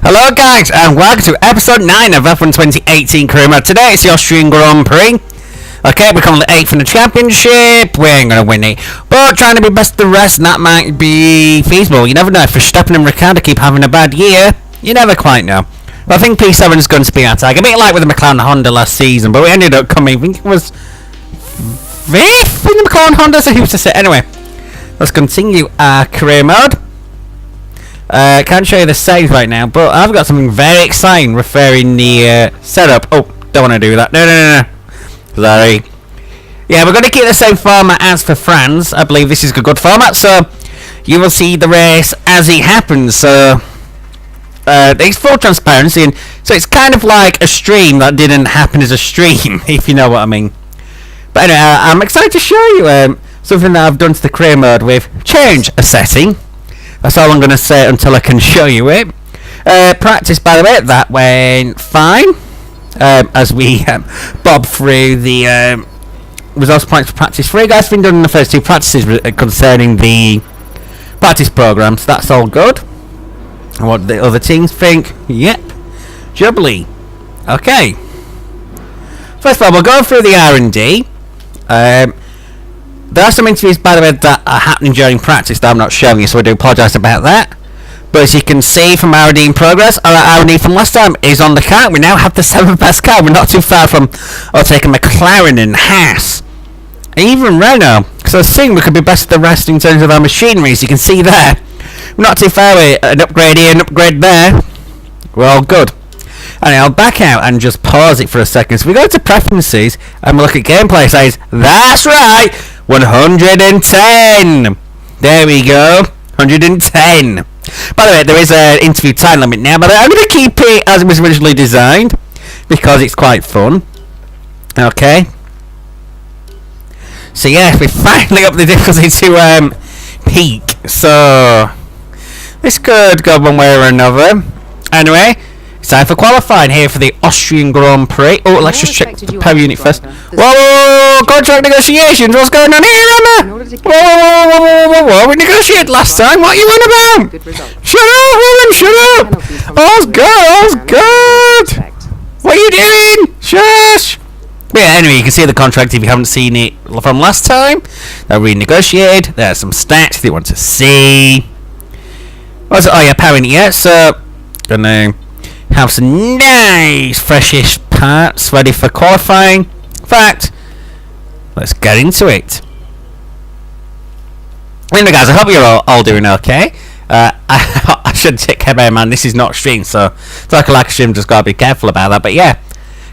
Hello guys and welcome to episode 9 of F1 2018 Career Mode. Today it's the Austrian Grand Prix. Okay, we're currently 8th in the championship. We ain't gonna win it, but trying to be best of the rest, and that might be feasible. You never know. If Verstappen and Ricciardo keep having a bad year, you never quite know. But I think P7 is going to be our target. A bit like with the McLaren Honda last season, but we ended up coming, I think it was 5th in the McLaren Honda, so who's to say? Anyway, let's continue our career mode. Can't show you the saves right now, but I've got something very exciting referring the setup. Oh, don't want to do that. No. Sorry. Yeah, we're going to keep the same format as for France. I believe this is a good format, so you will see the race as it happens. So there's full transparency, and so it's kind of like a stream that didn't happen as a stream, if you know what I mean. But anyway, I'm excited to show you something that I've done to the career mode with change a setting. That's all I'm going to say until I can show you it. Practice, by the way, that went fine. As we bob through the results points for practice 3. Guys, been done in the first 2 practices concerning the practice programs. That's all good. And what the other teams think? Yep. Jubbly. Okay. First of all, we'll go through the R&D. There are some interviews, by the way, that are happening during practice that I'm not showing you, so I do apologise about that. But as you can see from R&D in progress, our R&D from last time is on the car. We now have the 7th best car. We're not too far from taking McLaren and Haas. And even Renault. So I think we could be best of the rest in terms of our machinery, as you can see there. We're not too far away. An upgrade here, an upgrade there. We're all good. And I'll back out and just pause it for a second. So we go to preferences and we look at gameplay. It says, that's right, 110. There we go, 110. By the way, there is an interview time limit now, but I'm going to keep it as it was originally designed because it's quite fun. Okay. So yeah, we finally up the difficulty to peak. So this could go one way or another. Anyway, it's time for qualifying here for the Austrian Grand Prix. Oh, let's just check the power unit first. Whoa, contract negotiations. What's going on here, Emma? Whoa. We negotiated last time. What are you on about? Shut up, woman, shut up. All's good. What are you doing? Shush. But yeah, anyway, you can see the contract if you haven't seen it from last time. They're renegotiated. There's some stats they want to see. What's it? Oh, yeah, power unit, yeah. So, gonna have some nice freshish parts ready for qualifying. In fact, let's get into it. Anyway guys, I hope you're all doing okay. I should take care, man, this is not stream, so talking like a stream, just gotta be careful about that. But yeah,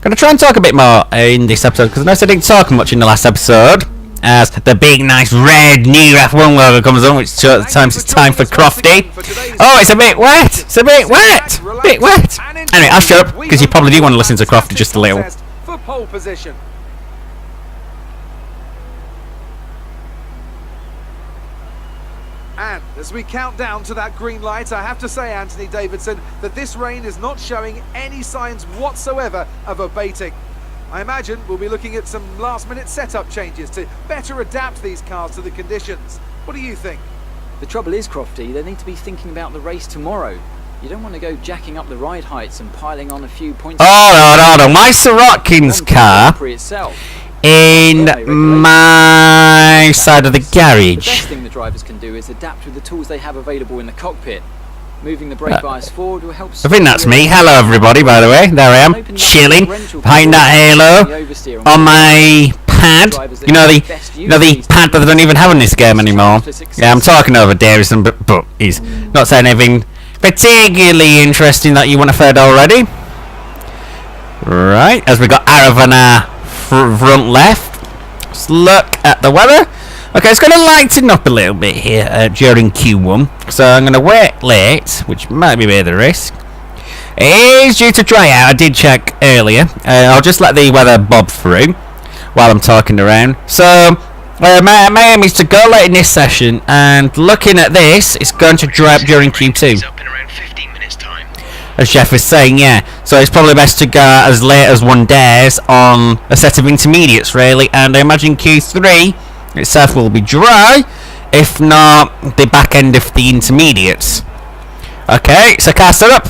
gonna try and talk a bit more in this episode, because I noticed I didn't talk much in the last episode, as the big nice red new F1 logo comes on, which times it's time for Crofty. Oh, it's a bit wet. Anyway, I'll shut up, because you probably do want to listen to Crofty just a little. For pole position. And as we count down to that green light, I have to say, Anthony Davidson, that this rain is not showing any signs whatsoever of abating. I imagine we'll be looking at some last-minute setup changes to better adapt these cars to the conditions. What do you think? The trouble is, Crofty, they need to be thinking about the race tomorrow. You don't want to go jacking up the ride heights and piling on a few points. Hold on. My Sirotkin's car in my side of the garage. The best thing the drivers can do is adapt with the tools they have available in the cockpit. Moving the brake bias forward will help. I think that's me. Hello everybody, by the way. There I am, chilling behind that halo on my pad. You know the pad that they don't even have in this game anymore. Yeah, I'm talking over Davison, but he's not saying anything particularly interesting that you want to heard already. Right, as we got Aravana front left. Let's look at the weather. Okay, it's going to lighten up a little bit here during Q1, so I'm going to wait late, which might be a bit of the risk. It is due to dry out. I did check earlier. I'll just let the weather bob through while I'm talking around. So my aim is to go late in this session, and looking at this, it's going to dry up during Q2. As Jeff is saying, yeah. So it's probably best to go as late as one dares on a set of intermediates, really. And I imagine Q3 itself will be dry, if not the back end of the intermediates. Okay, so car setup.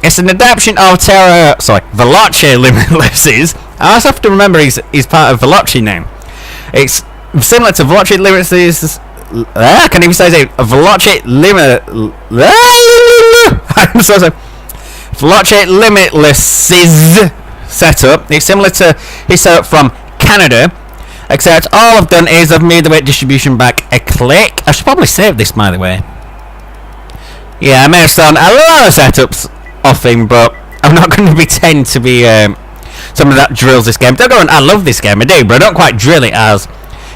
It's an adaptation of Veloce Limitless's. I also have to remember he's part of Veloce now. It's similar to Veloce Limitless's. I can't even say it. Veloce I'm so sorry. Veloce Limitless's setup. It's similar to his setup from Canada, except all I've done is I've made the weight distribution back a click. I should probably save this, by the way. Yeah, I may have done a lot of setups off him, but I'm not going to pretend to be someone that drills this game. Don't go on, I love this game, I do, but I don't quite drill it as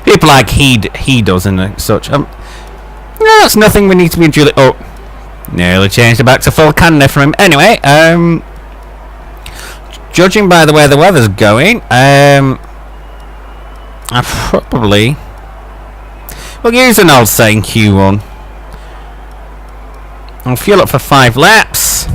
people like he does and such. No, that's nothing we need to be drilling. Oh, nearly changed it back to full can there for him. Anyway, judging by the way the weather's going, I probably will use an old setting Q1. I'll fuel up for 5 laps.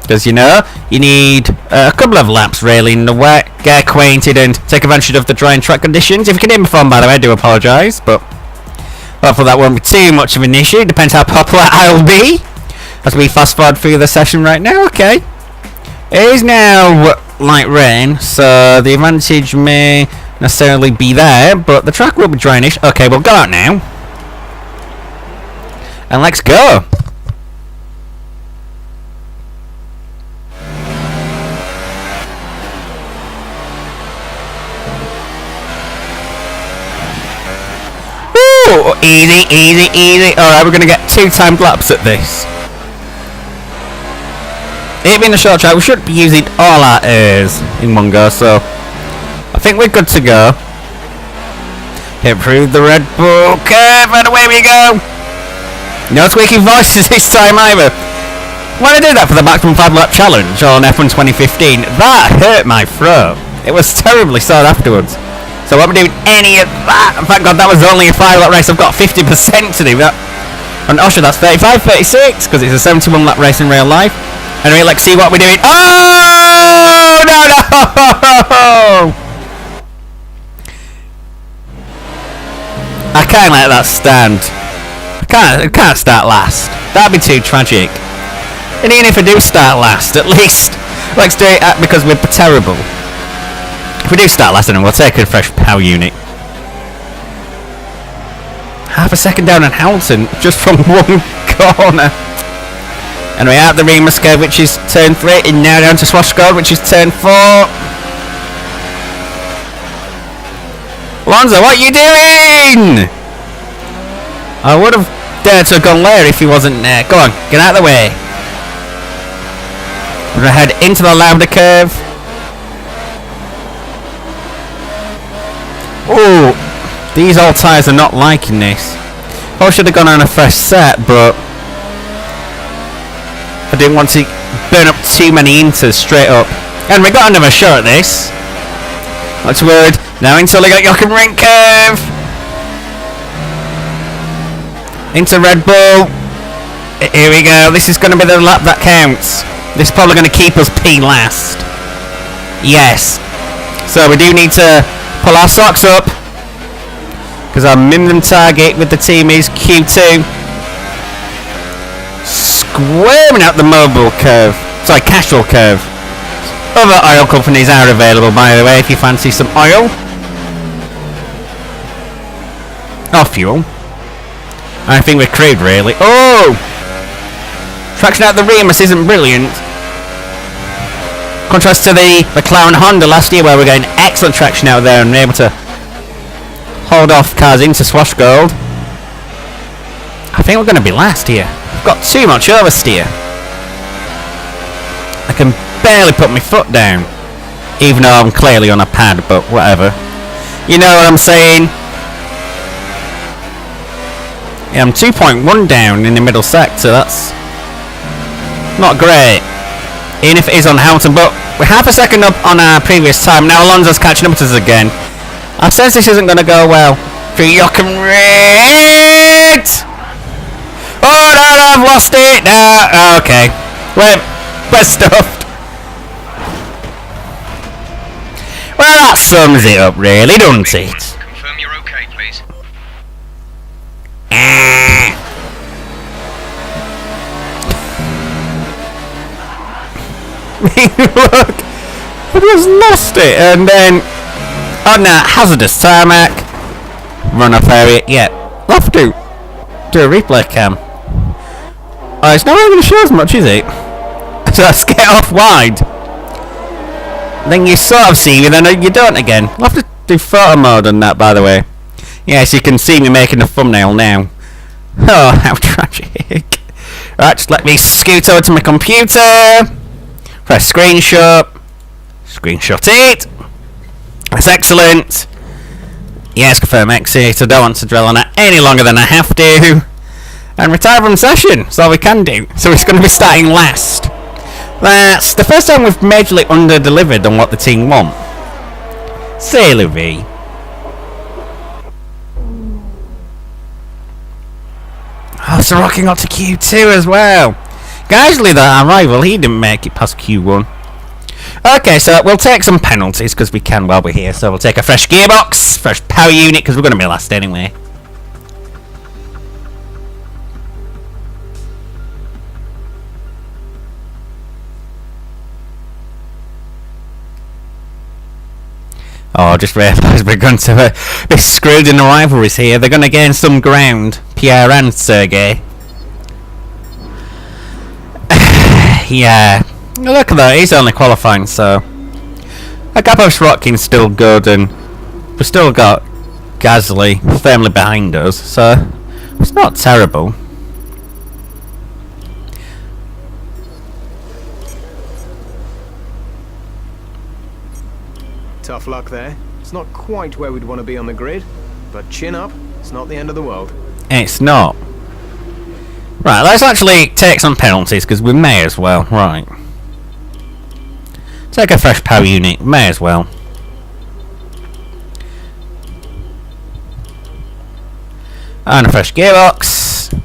Because you know, you need a couple of laps really in the wet, get acquainted and take advantage of the drying track conditions. If you can hear me phone, by the way, I do apologise, but hopefully that won't be too much of an issue. It depends how popular I'll be as we fast forward through the session right now. Okay, it is now light rain, so the advantage may necessarily be there, but the track will be drying-ish. Okay, we'll go out now. And let's go. Ooh, easy, easy, easy. Alright, we're going to get 2 timed laps at this. It being a short track, we should be using all our airs in one go, so I think we're good to go. Hit through the Red Bull curve, and away we go. No squeaky voices this time either. When I did that for the maximum 5 lap challenge on F1 2015, that hurt my throat. It was terribly sore afterwards. So I won't be doing any of that. Thank God that was only a 5 lap race. I've got 50% to do that. And Osher, that's 35, 36, because it's a 71 lap race in real life. Anyway, let's see what we're doing. Oh, no. I can't let that stand. I can't start last. That'd be too tragic. And even if I do start last, at least let's do it because we're terrible. If we do start last, then we'll take a fresh power unit. Half a second down on Hamilton just from one corner. And we're out the Remus curve, which is turn 3, and now down to Swashgold, which is turn 4. Alonso, what are you doing? I would have dared to have gone later if he wasn't there. Go on, get out of the way. We're going to head into the Lauda curve. Oh, these old tyres are not liking this. I should have gone on a fresh set, but I didn't want to burn up too many inters straight up. And we got another shot at this. Not too worried. Now into the Jochen Rindt curve. Into Red Bull. Here we go. This is going to be the lap that counts. This is probably going to keep us P last. Yes. So we do need to pull our socks up, because our minimum target with the team is Q2. Squirming out the mobile curve. Sorry, casual curve. Other oil companies are available, by the way, if you fancy some oil. Or fuel. I think we're crude, really. Oh! Traction out the Remus isn't brilliant. Contrast to the McLaren Honda last year, where we're getting excellent traction out there and we're able to hold off cars into Swashgold. I think we're going to be last here. We've got too much oversteer. I can barely put my foot down, even though I'm clearly on a pad, but whatever. You know what I'm saying? Yeah, I'm 2.1 down in the middle sector. That's not great, even if it is on Hamilton, but we're half a second up on our previous time. Now Alonso's catching up to us again. I sense this isn't going to go well for Jochen Rindt. Oh no, I've lost it. No, okay, we're stuffed. Well, that sums it up, really, doesn't it? Confirm you're okay, please. Look, I just lost it, and then on that hazardous tarmac, run off area. Yeah, we'll have to do a replay cam. Oh, it's not really going to show as much, is it? So let's get off wide. Then you sort of see me, then you don't again. We'll have to do photo mode on that, by the way. Yes, you can see me making a thumbnail now. Oh, how tragic. Right, just let me scoot over to my computer. Press screenshot. Screenshot it. That's excellent. Yes, confirm exit. I don't want to dwell on that any longer than I have to. And retire from session. That's all we can do. So it's going to be starting last. That's the first time we've majorly under-delivered on what the team want. C'est la vie. Oh, so Rocky got to Q2 as well. Geisley, our rival, he didn't make it past Q1. Okay, so we'll take some penalties because we can while we're here. So we'll take a fresh gearbox, fresh power unit because we're going to be last anyway. Oh, I just realised we're going to be screwed in the rivalries here. They're going to gain some ground, Pierre and Sergey. Yeah. Look at that, he's only qualifying, so... Agapos Rotkin's still good, and we've still got Gasly firmly behind us, so... It's not terrible. Tough luck there. It's not quite where we'd want to be on the grid, but chin up, it's not the end of the world. It's not. Right, let's actually take some penalties, because we may as well. Right. Take a fresh power unit, may as well. And a fresh gearbox.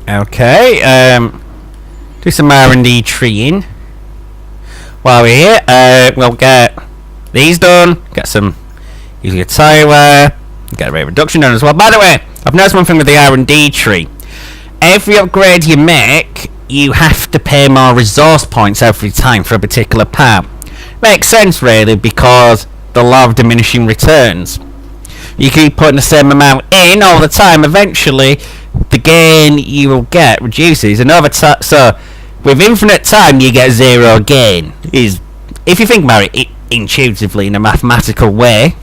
Okay, do some R&D treeing. While we're here, we'll get these done, get some usually a tyre wear, get a rate reduction done as well. By the way, I've noticed one thing with the R&D tree. Every upgrade you make, you have to pay more resource points every time for a particular part. Makes sense really, because the law of diminishing returns. You keep putting the same amount in all the time, eventually the gain you will get reduces, and over time, so with infinite time you get zero gain. Is, if you think about it intuitively in a mathematical way,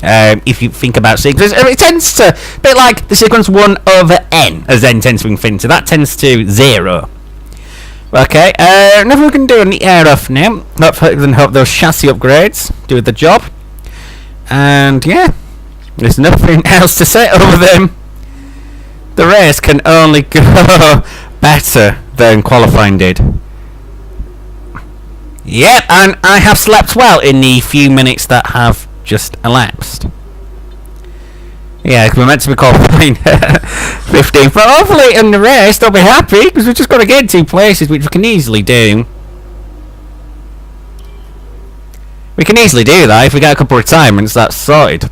if you think about sequences, it tends to a bit like the sequence 1 over n as n tends to infinity. That tends to 0. Okay, nothing we can do on the air off now. Hope those chassis upgrades do the job. And yeah, there's nothing else to say other than the race can only go better than qualifying did. Yep, and I have slept well in the few minutes that have just elapsed. Yeah, we're meant to be qualifying 15, but hopefully in the race they'll be happy because we've just got to get 2 places, which we can easily do. We can easily do that if we get a couple of retirements. That's sorted.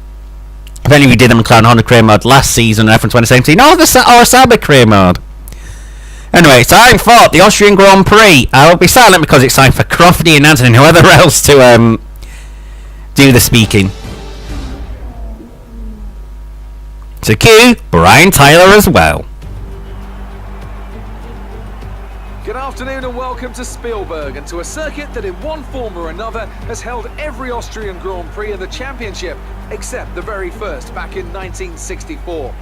If any of you did the McLaren Honda career mode last season or F1 2017, or the Sauber career mode. Anyway, time for the Austrian Grand Prix. I will be silent because it's time for Crofty and Anthony and whoever else to do the speaking. To cue Brian Tyler as well. Good afternoon and welcome to Spielberg, and to a circuit that in one form or another has held every Austrian Grand Prix in the championship, except the very first back in 1964.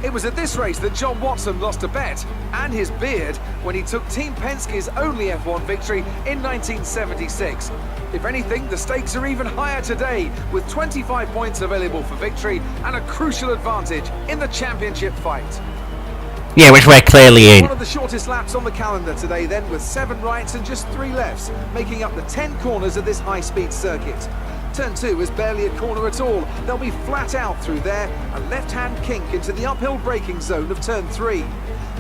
It was at this race that John Watson lost a bet and his beard when he took Team Penske's only F1 victory in 1976. If anything, the stakes are even higher today, with 25 points available for victory and a crucial advantage in the championship fight. Yeah, which we're clearly in. One of the shortest laps on the calendar today then, with 7 rights and just 3 lefts, making up the 10 corners of this high-speed circuit. Turn 2 is barely a corner at all. They'll be flat out through there, a left-hand kink into the uphill braking zone of Turn 3.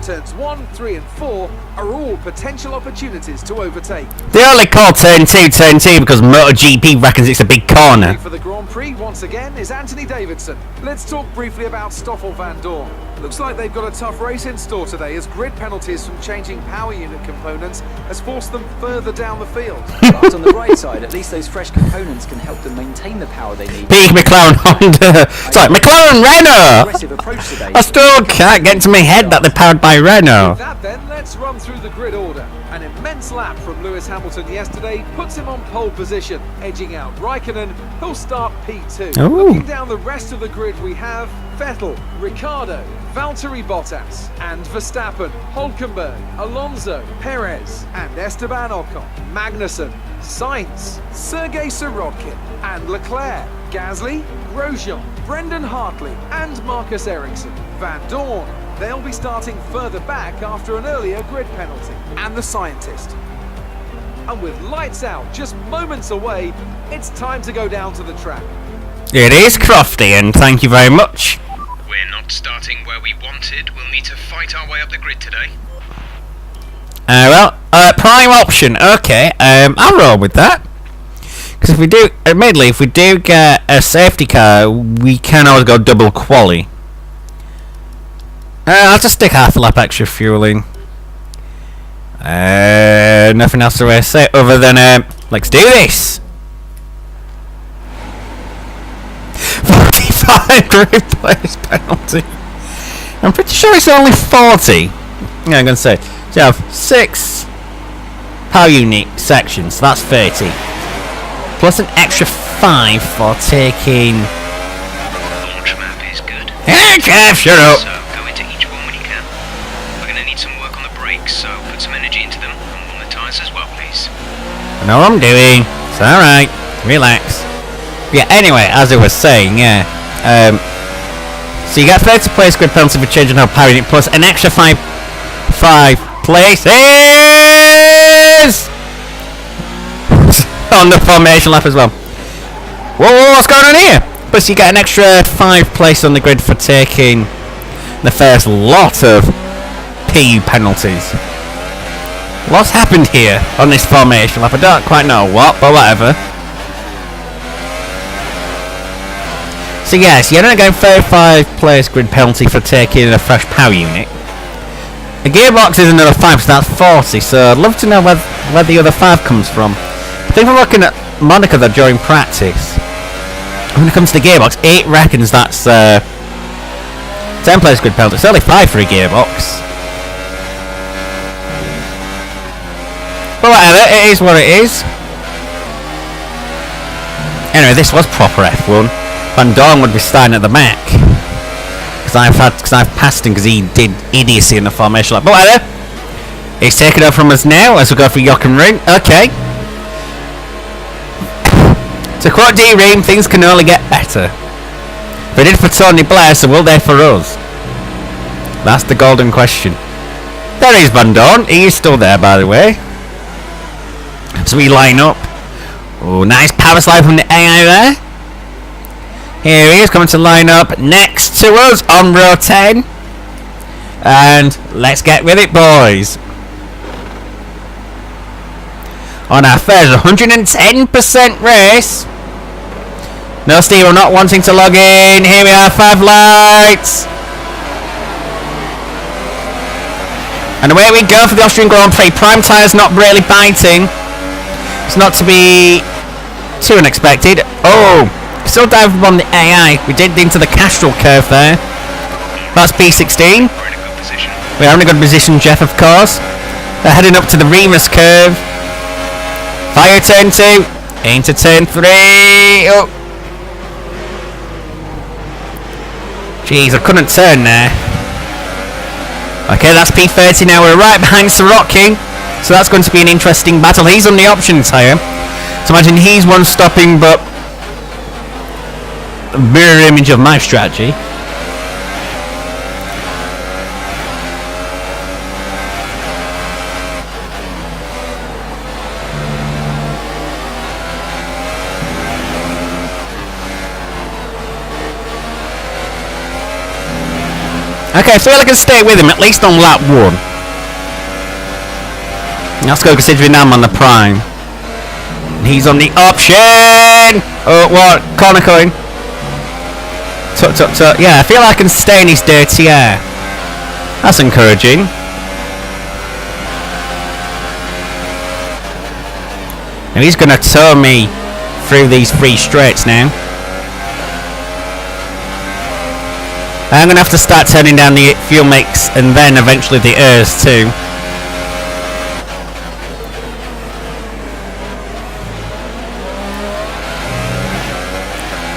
Turns 1, 3 and 4 are all potential opportunities to overtake. They only call Turn 2 because MotoGP reckons it's a big corner. For the Grand Prix Prix once again is Anthony Davidson. Let's talk briefly about Stoffel Van Dorn. Looks like they've got a tough race in store today as grid penalties from changing power unit components has forced them further down the field. But on the right side, at least those fresh components can help them maintain the power they need. Big McLaren Honda. Sorry, McLaren Renault. Aggressive approach today. I still can't get into my head that they're powered by Renault. With that then, let's run through the grid order. An immense lap from Lewis Hamilton yesterday puts him on pole position, edging out Raikkonen, who'll start P2. Ooh. Looking down the rest of the grid, we have Vettel, Ricciardo, Valtteri Bottas, and Verstappen, Hülkenberg, Alonso, Perez, and Esteban Ocon, Magnussen, Sainz, Sergei Sirotkin, and Leclerc, Gasly, Grosjean, Brendan Hartley, and Marcus Ericsson. Van Dorn, they'll be starting further back after an earlier grid penalty. And the scientist. And with lights out just moments away, it's time to go down to the track. It is Crofty, and thank you very much. We're not starting where we wanted. We'll need to fight our way up the grid today. Prime option. Okay, I'll roll with that. Because if we do, admittedly, if we do get a safety car, we can always go double quali. I'll just stick half a lap extra fueling. Nothing else to really say other than let's do this. 45 grid place penalty. I'm pretty sure it's only 40. Yeah, I'm gonna say. So you have 6 power unit sections, so that's 30. Plus an extra 5 for taking. The launch map is good. Hey, Jeff, shut up. So go into each one when you can. We're going to need some work on the brakes, so put some energy into them and warm the tyres as well, please. I know what I'm doing. It's alright. Relax. Yeah, anyway, as I was saying, yeah. So you get 30 place grid penalty for changing our power unit plus an extra 5 places on the formation lap as well. Whoa, what's going on here? Plus you get an extra 5 places on the grid for taking the first lot of PU penalties. What's happened here on this formation lap? I don't quite know what, but whatever. So yes, you're only getting 35 place grid penalty for taking a fresh power unit. The gearbox is another 5, so that's 40, so I'd love to know where the other 5 comes from. I think we're looking at Monaco though during practice. When it comes to the gearbox, 8 reckons that's 10 place grid penalty. It's only 5 for a gearbox. But whatever, it is what it is. Anyway, this was proper F1. Van Dorn would be starting at the back. Because I've passed him because he did idiocy in the formation lap. But whatever. He's taken over from us now as we go for Jochen Ring. Okay. To quote D Ream, things can only get better. They did for Tony Blair, so will they for us? That's the golden question. There is Van Dorn. He is still there, by the way. So we line up. Oh, nice power slide from the AI there. Here he is coming to line up next to us on row 10. And let's get with it, boys. On our first 110% race. No, Steve, I'm not wanting to log in. Here we are, 5 lights. And away we go for the Austrian Grand Prix. Prime tyres not really biting. It's not to be too unexpected. Oh, still diving on the AI. We did into the Castrol curve there. That's P16. We're in a good position. We are in a good position, Jeff, of course. They're heading up to the Remus curve. Fire turn 2. Into turn 3. Oh. Jeez, I couldn't turn there. Okay, that's P30 now. We're right behind Sirotkin. So that's going to be an interesting battle. He's on the option tyre. So imagine he's one stopping, but a mirror image of my strategy. Okay, I feel I can stay with him at least on lap 1. Let's go considering I'm on the prime. He's on the option. Oh, what? Corner coming. Tut, tut, tut. Yeah, I feel like I can stay in his dirty air. That's encouraging. Now he's going to tow me through these 3 straights now. I'm going to have to start turning down the fuel mix and then eventually the airs too.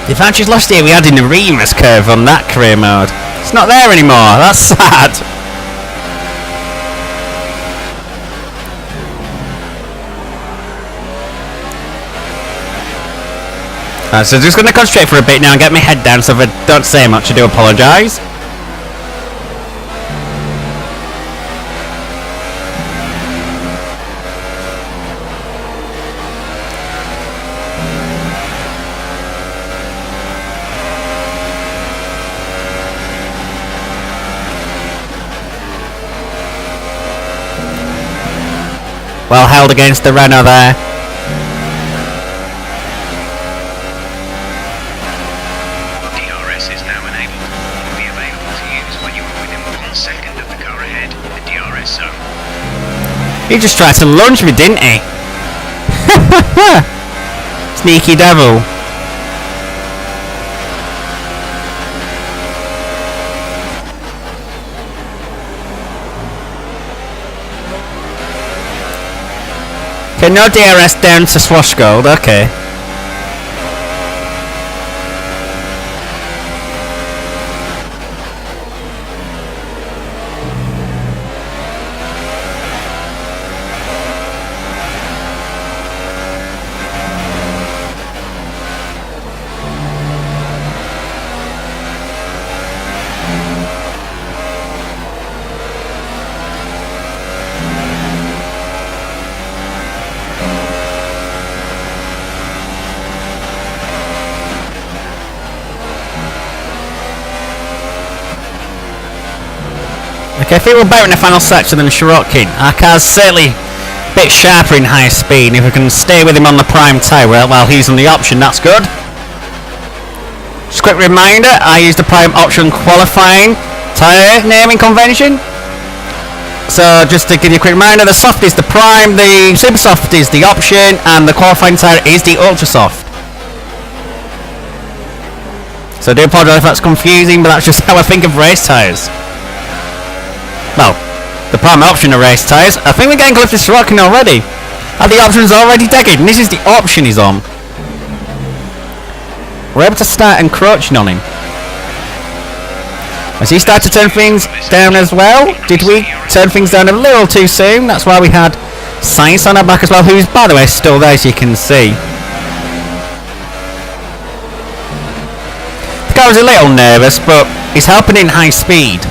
The advantage last year we had in the Remus curve on that career mode. It's not there anymore, that's sad. So just going to concentrate for a bit now and get my head down, so if I don't say much I do apologise. Well held against the Renault there. DRS is now enabled. It will be available to use when you are within 1 second of the car ahead, the DRS zone. He just tried to lunge me, didn't he? Sneaky devil. Okay, no DRS down to Swashgold, okay. Okay, I think we're better in the final section than Shirotkin. Our car's certainly a bit sharper in high speed. If we can stay with him on the prime tyre while he's on the option, that's good. Just a quick reminder, I used the prime option qualifying tyre naming convention. So just to give you a quick reminder, the soft is the prime, the super soft is the option, and the qualifying tyre is the ultra soft. So I do apologise if that's confusing, but that's just how I think of race tyres. Well, the prime option of race tyres. I think we're getting close to Sirotkin already. And the option's already decade, and this is the option he's on. We're able to start encroaching on him. Has he started to turn things down as well? Did we turn things down a little too soon? That's why we had Sainz on our back as well, who's, by the way, still there as you can see. The guy was a little nervous, but he's helping in high speed.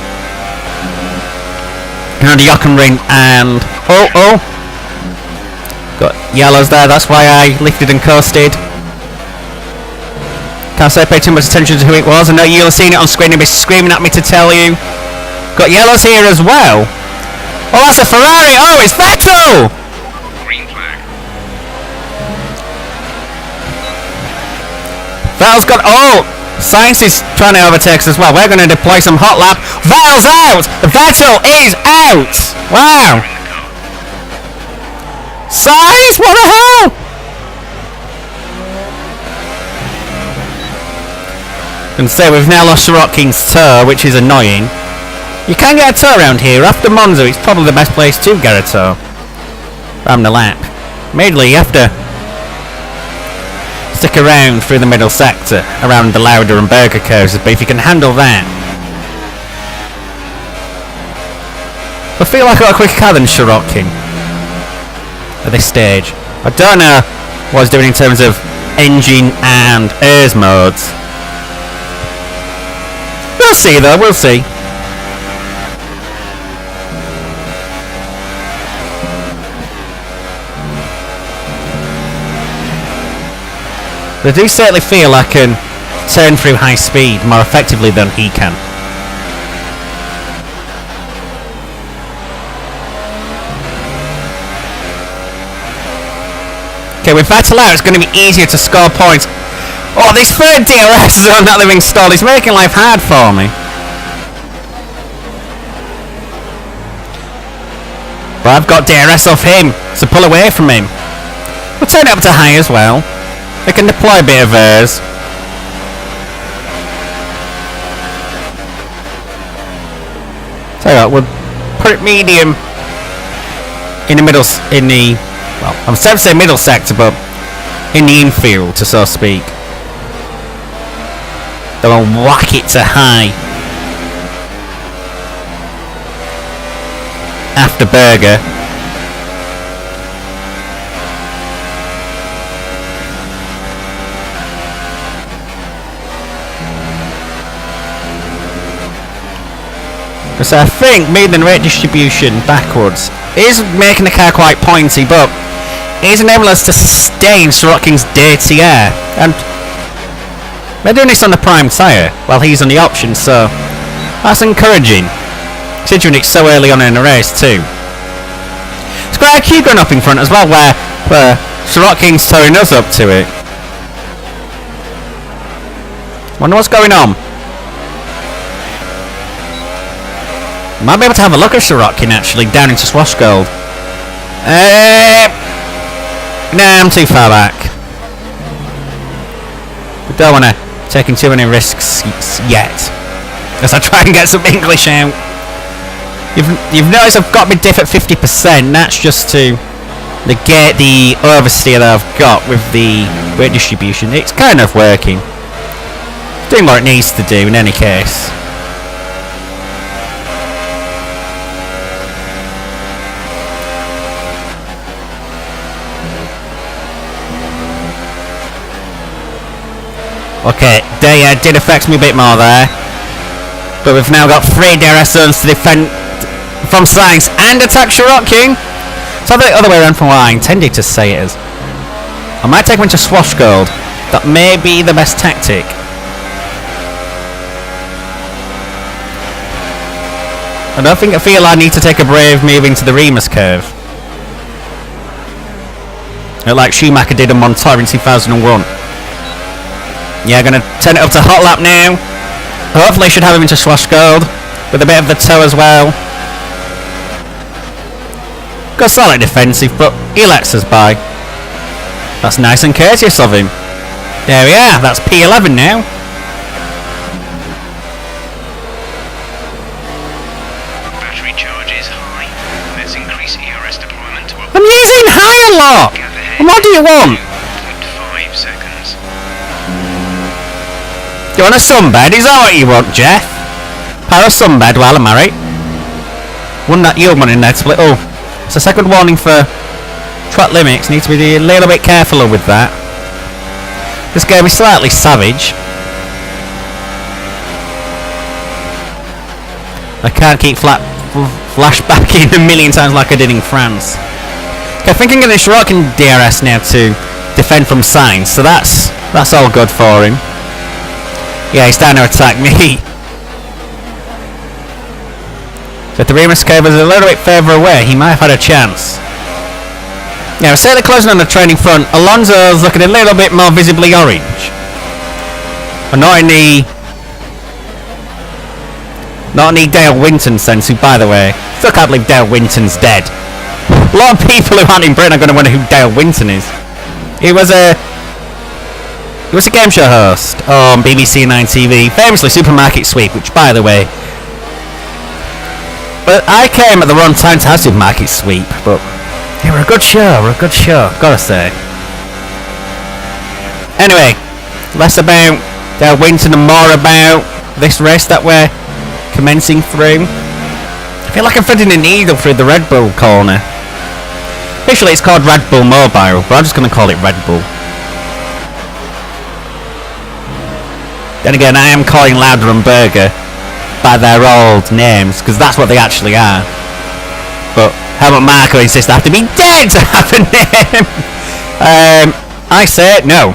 And Jochen and got yellows there, that's why I lifted and coasted. Can't say I paid too much attention to who it was. I know you'll have seen it on screen and be screaming at me to tell you. Got yellows here as well. Oh, that's a Ferrari. Oh, it's Vettel! Green flag. Vettel's got... Oh! Sainz is trying to overtake us as well. We're going to deploy some hot lap. Vettel's out! Vettel is out! Wow! Sainz, what the hell? And say we've now lost Sirotkin's tow, which is annoying. You can get a tow around here. After Monza, it's probably the best place to get a tow. Around the lap. Mainly, you have to stick around through the middle sector, around the Lauda and Berger curves, but if you can handle that. I feel like I've got a quicker car than Sirotkin at this stage. I don't know what he's doing in terms of engine and airs modes. We'll see though, we'll see. But I do certainly feel I can turn through high speed more effectively than he can. Okay, with Vettel out, it's going to be easier to score points Oh, this third DRS zone that they've installed is making life hard for me. But I've got DRS off him, so pull away from him. We'll turn it up to high as well. They can deploy a bit of hers. So we'll put it medium in the middle, well, I'm supposed to say middle sector, but in the infield, to so speak. Then we'll whack it to high after Berger. So I think moving the rate distribution backwards is making the car quite pointy, but it is enabling us to sustain Sirotkin's dirty air. And they're doing this on the prime tyre while he's on the option, so that's encouraging, considering it's so early on in the race too. It's quite a queue going up in front as well, where Sirotkin's towing us up to it. Wonder what's going on. Might be able to have a look at Sirotkin actually down into Swashgold. Nah, I'm too far back. We don't want to take too many risks yet, as I try and get some English out. You've noticed I've got my diff at 50%. That's just to negate the oversteer that I've got with the weight distribution. It's kind of working. It's doing what it needs to do in any case. Okay, they did affect me a bit more there. But we've now got 3 DRS zones to defend from Sainz and attack Sirotkin. So the other way around from what I intended to say it is. I might take him into Swashgold. That may be the best tactic. I feel I need to take a brave move into the Remus curve. Like Schumacher did in Montoya in 2001. Yeah, gonna turn it up to hot lap now. Hopefully should have him into Swashgold with a bit of the toe as well. Got solid defensive, but he lets us by. That's nice and courteous of him. There we are, that's P11 now. Battery charge is high. Let's increase ERS deployment to a... I'm using high a lot! And what do you want? 0.5 seconds. You want a sunbed? Is that what you want, Jeff? Power a sunbed while I'm married. Wouldn't that yield one in there to split? Oh, it's a second warning for track limits. Need to be a little bit careful with that. This game is slightly savage. I can't keep flashbacking a million times like I did in France. Okay, I think I'm going to Sirotkin DRS now to defend from Sainz, so that's all good for him. Yeah, he's trying to attack me. So if the Remus curve was a little bit further away, he might have had a chance. Yeah, we're certainly closing on the training front. Alonso's looking a little bit more visibly orange. And not in the Dale Winton sense, who, by the way, still can't believe Dale Winton's dead. A lot of people who aren't in Britain are going to wonder who Dale Winton is. He was a game show host on BBC 9 TV, famously Supermarket Sweep, which, by the way, but I came at the wrong time to have Supermarket Sweep, but they were a good show, gotta say. Anyway, less about Dale Winton and more about this race that we're commencing through. I feel like I'm threading a needle through the Red Bull corner. Officially it's called Red Bull Mobile, but I'm just going to call it Red Bull. Then again, I am calling Lauda and Berger by their old names, because that's what they actually are. But Helmut Marko insists they have to be dead to have a name. I say no.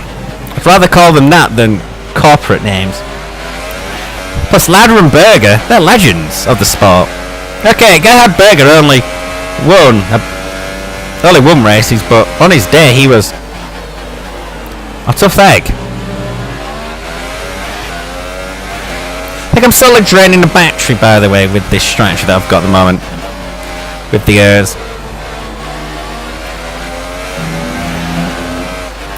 I'd rather call them that than corporate names. Plus, Lauda and Berger, they're legends of the sport. Okay, Gerhard Berger only won races, but on his day he was a tough egg. think I'm slowly draining the battery, by the way, with this strategy that I've got at the moment. With the airs.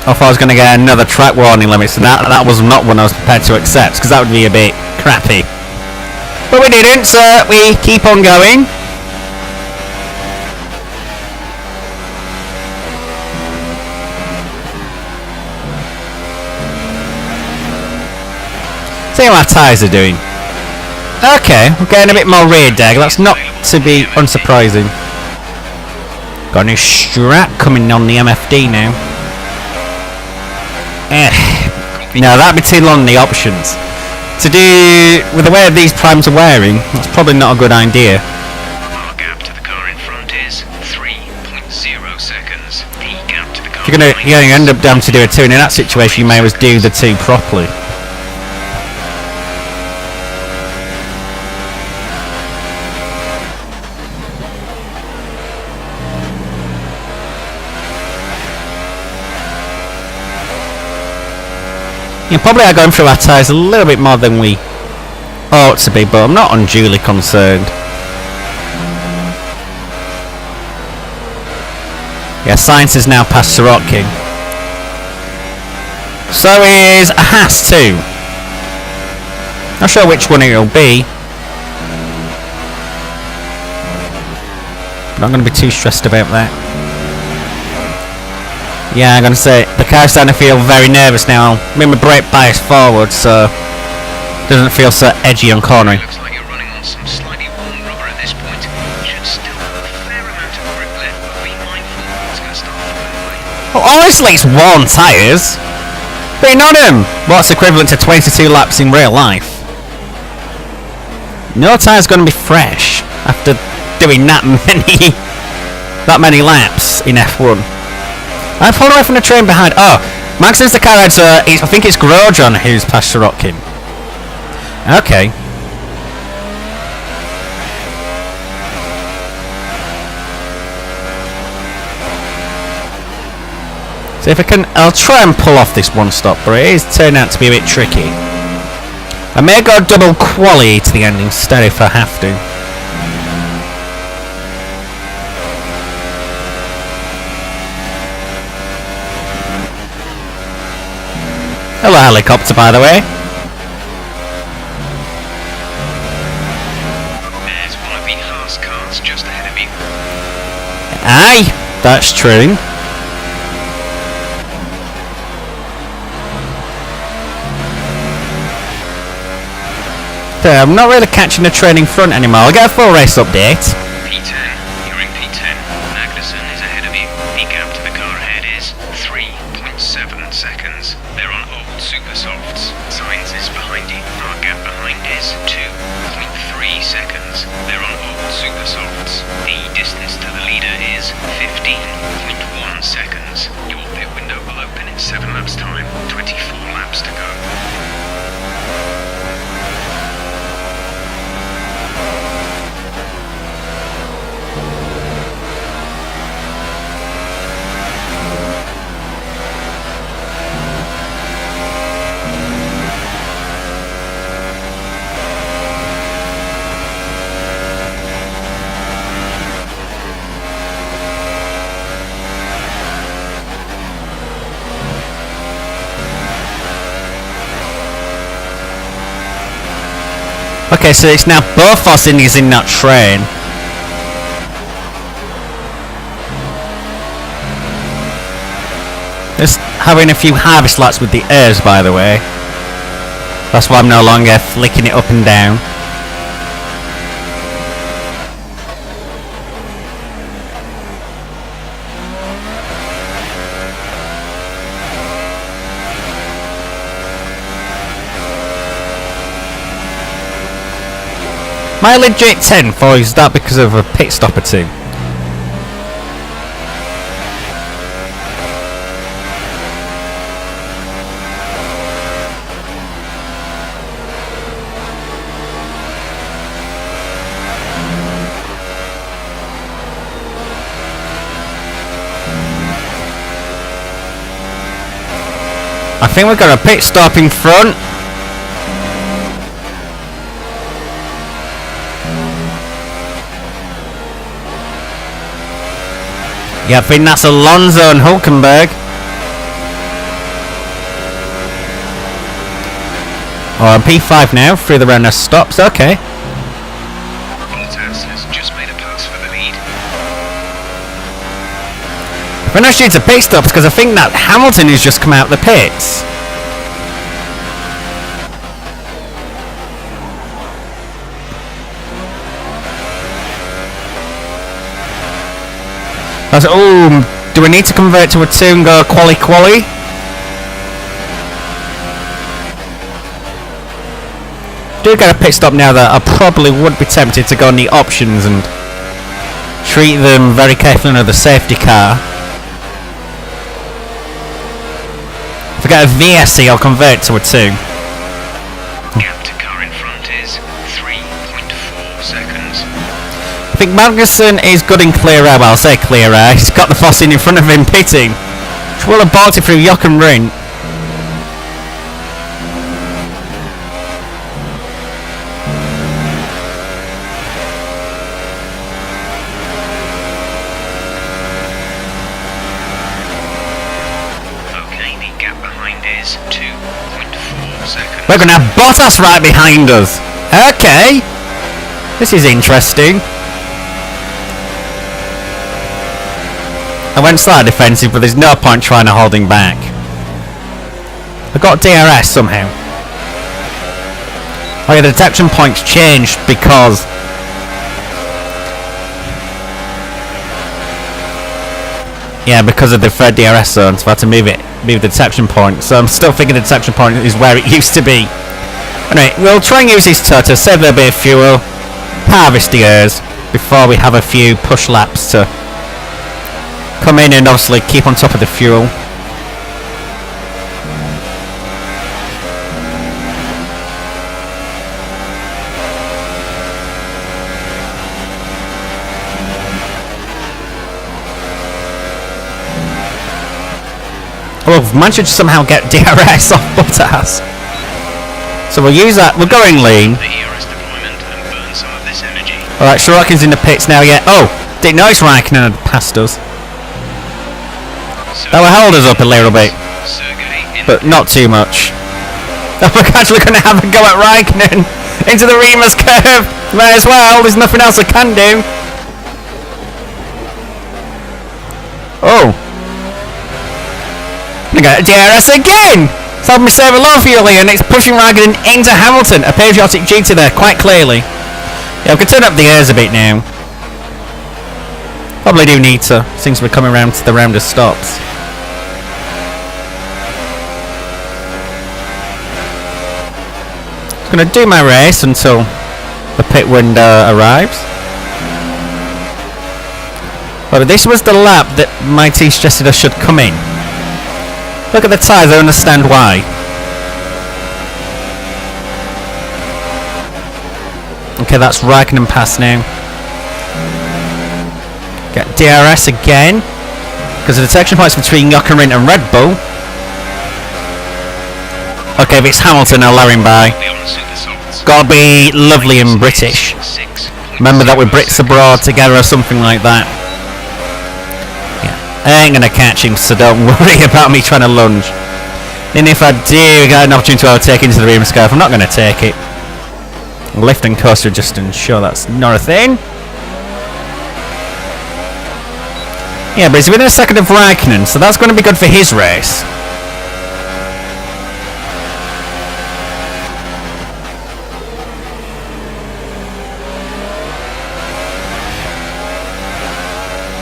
I thought I was going to get another track warning limit, so that was not one I was prepared to accept, because that would be a bit crappy. But we didn't, so we keep on going. See how our tyres are doing. Okay, we're getting a bit more rear deg. That's not to be unsurprising. Got a new strap coming on the MFD now. No, that'd be too long in the options. To do with the way these primes are wearing, that's probably not a good idea. Our gap to the car in front is 3.0 seconds. The gap to the car If you're gonna end up having to do a 2, and in that situation you may as well do the 2 properly. You probably are going through our tyres a little bit more than we ought to be, but I'm not unduly concerned. Yeah, Sainz is now past Sirotkin. So is a Haas too. Not sure which one it'll be. Not going to be too stressed about that. Yeah, I'm going to say, the car's starting to feel very nervous now. I mean, my brake bias forward, so it doesn't feel so edgy on cornering. Looks like you're running on some slightly worn rubber at this point. Should still have a fair amount of grip left, but be mindful it's going to start falling away. Well, honestly, it's worn tyres. But not him. What's equivalent to 22 laps in real life? No tyre's going to be fresh after doing that many laps in F1. I'm pulling away from the train behind. Oh, Magnussen's the car ahead, so I think it's Grosjean who's past Sirotkin. Okay. So if I can, I'll try and pull off this one stop, but it is turning out to be a bit tricky. I may go double quali to the end instead if I have to. Hello, helicopter, by the way. There's one of the Haas cars just ahead of you. Aye, that's true. So I'm not really catching the train in front anymore. I'll get a full race update. P10, you're in P10. Magnussen is ahead of you. The gap to the car ahead is 3.7 seconds. They're on old super softs. Sainz is behind you. Our gap behind is 2.3 seconds. They're on old super softs. The distance to the leader is 15.1 seconds. Your pit window will open in 7 laps time. 24 laps to go. Okay, so it's now both Forcini's in that train. Just having a few harvest laps with the airs, by the way. That's why I'm no longer flicking it up and down. Mileage 810 for is that because of a pit stop or two? I think we've got a pit stop in front. Yeah, I think that's Alonso and Hulkenberg. Oh, P5 now, through the round of stops, okay. Bottas has just made a pass for the lead. We're not due to pit stops because I think that Hamilton has just come out of the pits. Oh, do we need to convert to a 2 and go quali? Do get a pit stop now that I probably would be tempted to go on the options and treat them very carefully under the safety car. If I get a VSC, I'll convert to a 2. Gap to car in front is 3.4 seconds. I think Magnussen is good in clear air. Well, I'll say clear air. He's got the Foss in front of him pitting. Which will have balked it through Jochen Rindt. Okay, the gap behind is 2.4 seconds. We're going to have Bottas right behind us. Okay. This is interesting. I went slightly defensive, but there's no point trying to hold him back. I got DRS somehow. Oh yeah, the detection points changed because... Yeah, because of the third DRS zone, so I had to move the detection point. So I'm still thinking the detection point is where it used to be. Anyway, we'll try and use this to save a little bit of fuel, harvest the airs, before we have a few push laps to come in and obviously keep on top of the fuel. Well, we've managed to somehow get DRS off Bottas. So we'll use that. We're going lean. The ERS deployment and burn some of this energy. Alright, Sorokin's in the pits now, yeah. Oh! Didn't know it's Raikkonen had passed us. That will hold us up a little bit, but not too much. Oh, we're actually going to have a go at Raikkonen into the Rima's curve. May as well, there's nothing else I can do. Oh. I'm going to get DRS again! It's helping me save a lot of fuel here, and it's pushing Raikkonen into Hamilton. A patriotic duty there, quite clearly. Yeah, we can turn up the airs a bit now. Probably do need to, since we're coming around to the round of stops. I'm going to do my race until the pit window arrives. But this was the lap that my team suggested I should come in. Look at the tyres, I understand why. Okay, that's Raikkonen pass now. Get DRS again, because the detection points between Jochen Rindt and Red Bull. Okay, if it's Hamilton, I'll allow him by. Gotta be lovely and British. Remember that we're Brits abroad together or something like that. Yeah, I ain't gonna catch him, so don't worry about me trying to lunge. And if I do get an opportunity to overtake into the Rima's curve, I'm not gonna take it. Lift and coaster just to ensure that's not a thing. Yeah, but he's within a second of Raikkonen, so that's going to be good for his race.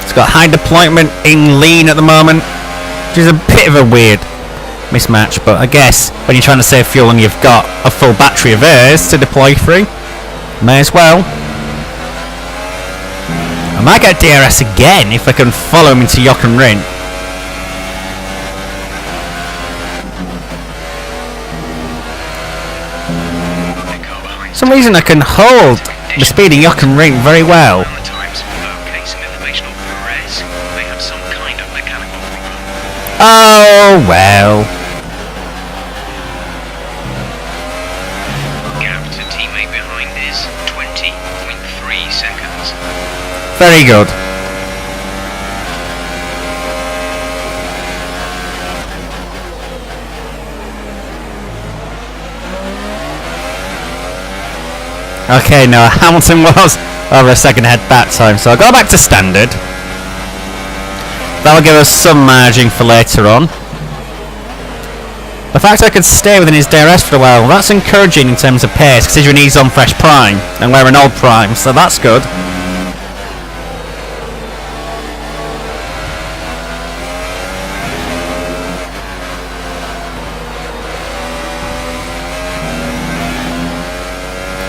It's got high deployment in lean at the moment, which is a bit of a weird mismatch, but I guess when you're trying to save fuel and you've got a full battery of airs to deploy through, may as well. I might get DRS again if I can follow him into Jochen Rindt. For some reason I can hold the speed of Jochen Rindt very well. Oh well. Gap to teammate behind is 20.3 seconds. Very good. Okay, no, Hamilton was over a second ahead that time, so I'll go back to standard. That'll give us some margin for later on. The fact I could stay within his DRS for a while, that's encouraging in terms of pace, considering he's on fresh prime, and we're an old prime, so that's good.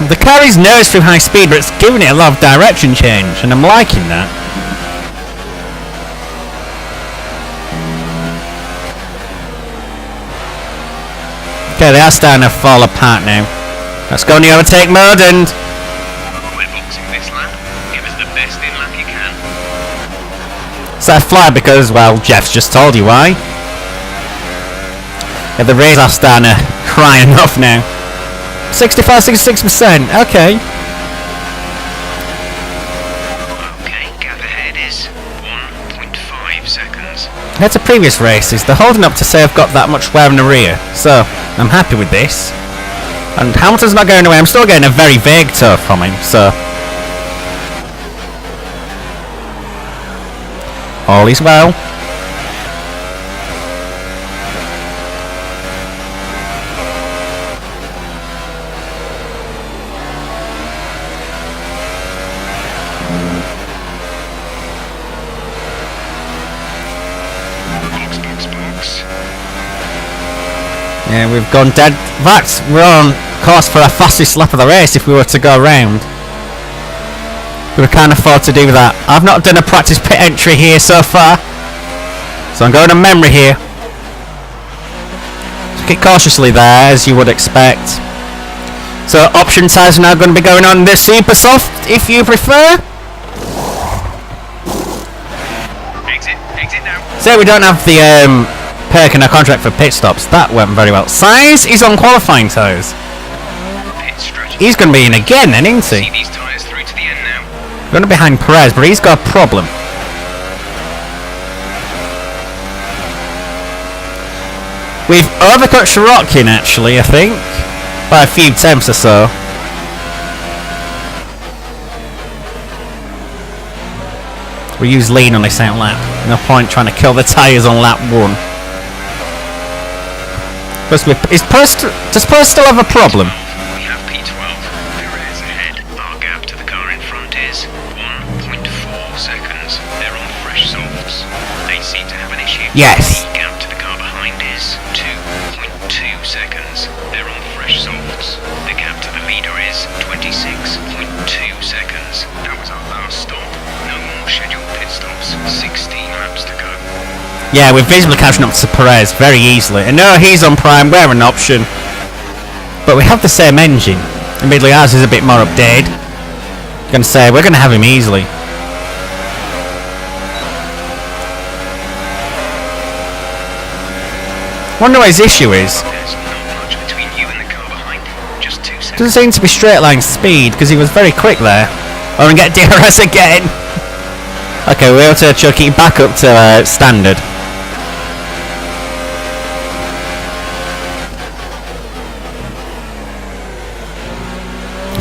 The car is nervous through high speed, but it's giving it a lot of direction change, and I'm liking that. Okay, they are starting to fall apart now. Let's go in the overtake mode and... We're boxing this lap. Give us the best in lap you can. So I fly because, well, Jeff's just told you why. Yeah, the rays are starting to cry enough now. 65-66%, okay. Okay, gap ahead is 1.5 seconds. Compared to previous races, they're holding up to say I've got that much wear in the rear, so I'm happy with this. And Hamilton's not going away, I'm still getting a very vague tow from him, so... all is well. Yeah, we've gone dead. In fact, we're on course for our fastest lap of the race if we were to go around. We can't afford to do that. I've not done a practice pit entry here so far, so I'm going on memory here. Took it cautiously there, as you would expect. So option tyres are now going to be going on the super soft, if you prefer. Exit now. So we don't have the perk in our contract for pit stops. That went very well. Sainz is on qualifying tyres. Pit strategy. He's going to be in again then, isn't he? See these tyres through to the end now. Going to be behind Perez, but he's got a problem. We've overcut Sorokin actually, I think, by a few tenths or so. We use lean on this out lap. No point trying to kill the tyres on lap 1. Does Perez still have a problem? We have P12. Perez ahead. Our gap to the car in front is 1.4 seconds. They're on fresh softs. They seem to have an issue. Yes. The gap to the car behind is 2.2 seconds. They're on fresh softs. The gap to the leader is 26.2 seconds. That was our last stop. No more scheduled pit stops. 16 laps to go. Yeah, we're visibly catching up to Perez very easily. And no, he's on prime, we're an option. But we have the same engine. Admittedly, ours is a bit more updated. I'm going to say, we're going to have him easily. Wonder what his issue is. There's not much between you and the car behind. Just 2 seconds. Doesn't seem to be straight line speed, because he was very quick there. Oh, and get DRS again. Okay, we're able to chuck it back up to standard.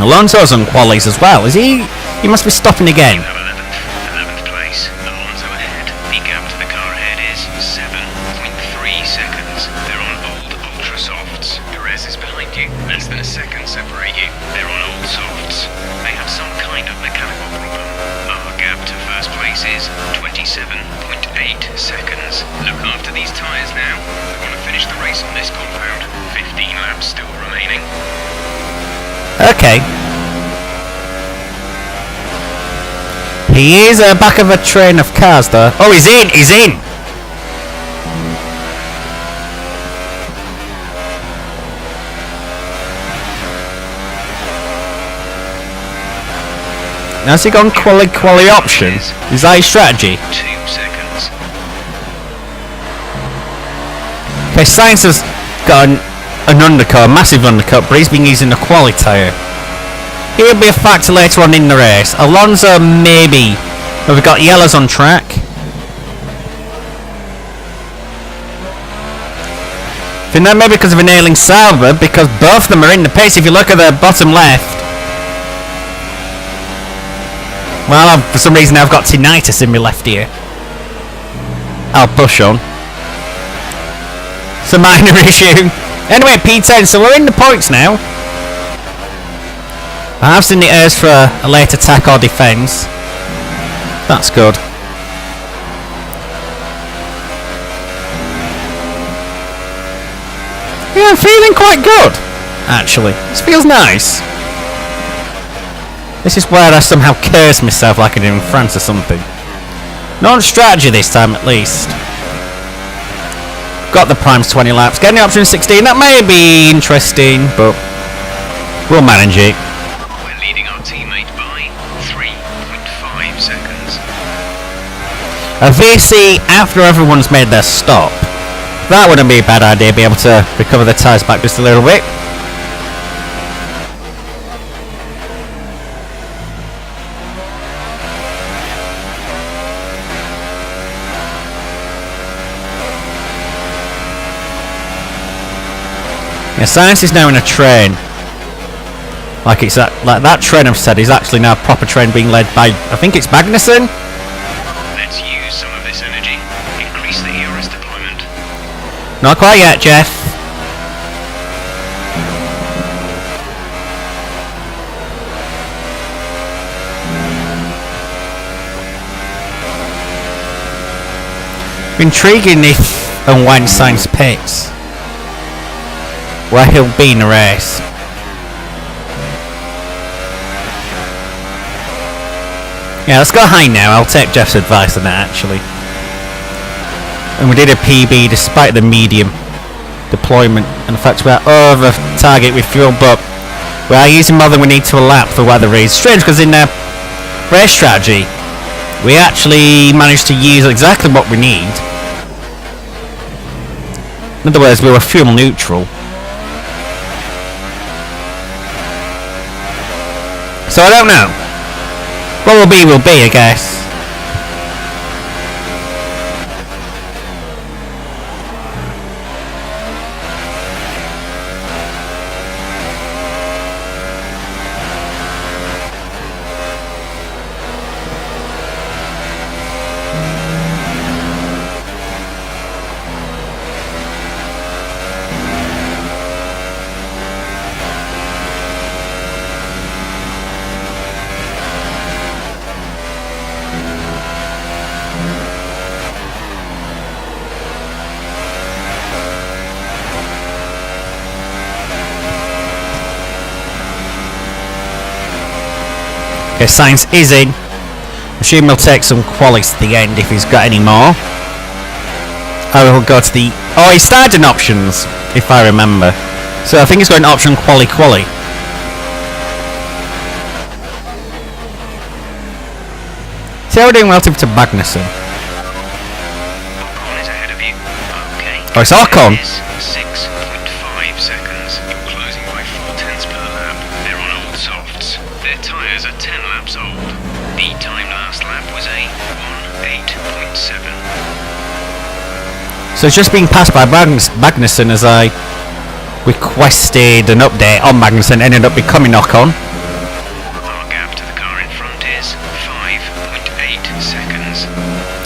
Alonso's on qualies as well. Is he? He must be stopping again. You have 11th place. Alonso ahead. The gap to the car ahead is 7.3 seconds. They're on old ultra softs. Perez is behind you. Less than a second separate you. They're on old softs. They have some kind of mechanical problem. Our gap to first place is 27.8 seconds. Look after these tyres now. We want to finish the race on this compound. 15 laps still remaining. Okay. He is back of a train of cars though. Oh, he's in! He's in! Now has he gone quali option? Is that his strategy? 2 seconds. Okay, Sainz has got an undercut, a massive undercut, but he's been using the quali tyre. He'll be a factor later on in the race. Alonso maybe, but we've got yellows on track. I think that may be because of a nailing Sauber, because both of them are in the pace. If you look at the bottom left, Well, for some reason I've got tinnitus in my left ear. I'll push on. It's a minor issue. Anyway, P10, so we're in the points now. I have seen the airs for a late attack or defence. That's good. Yeah, I'm feeling quite good, actually. This feels nice. This is where I somehow curse myself like I did in France or something. Not on strategy this time, at least. Got the primes 20 laps. Getting the option 16, that may be interesting, but we'll manage it. We're leading our teammate by 3.5 seconds. A VC after everyone's made their stop. That wouldn't be a bad idea, be able to recover the tyres back just a little bit. Yeah, Science is now in a train. Like it's that train I've said is actually now a proper train being led by, I think it's Magnussen? Let's use some of this energy. Increase the ERS deployment. Not quite yet, Jeff. Intriguing if and when Sainz pits, where he'll be in the race. Yeah, let's go high now. I'll take Jeff's advice on that, actually. And we did a PB despite the medium deployment, and in fact we are over target with fuel, but we are using more than we need to a lap for weather reasons. Strange, because in the race strategy we actually managed to use exactly what we need. In other words, we were fuel neutral. So I don't know. What will be, I guess. Okay, Sainz is in. Assume he'll take some qualies at the end if he's got any more. I will go to the... Oh, he started in options, if I remember. So I think he's got an option quali. See how we're doing relative to Magnussen. Ocon is ahead of you. Okay. Oh, it's Ocon. It is 6.5 seconds. You're closing by 0.4 per lap. They're on old softs. Their tyres are 10 laps old. The time last lap was a 1:8.7. So it's just being passed by Magnussen as I requested an update on Magnussen, ended up becoming Ocon. Our gap to the car in front is 5.8 seconds.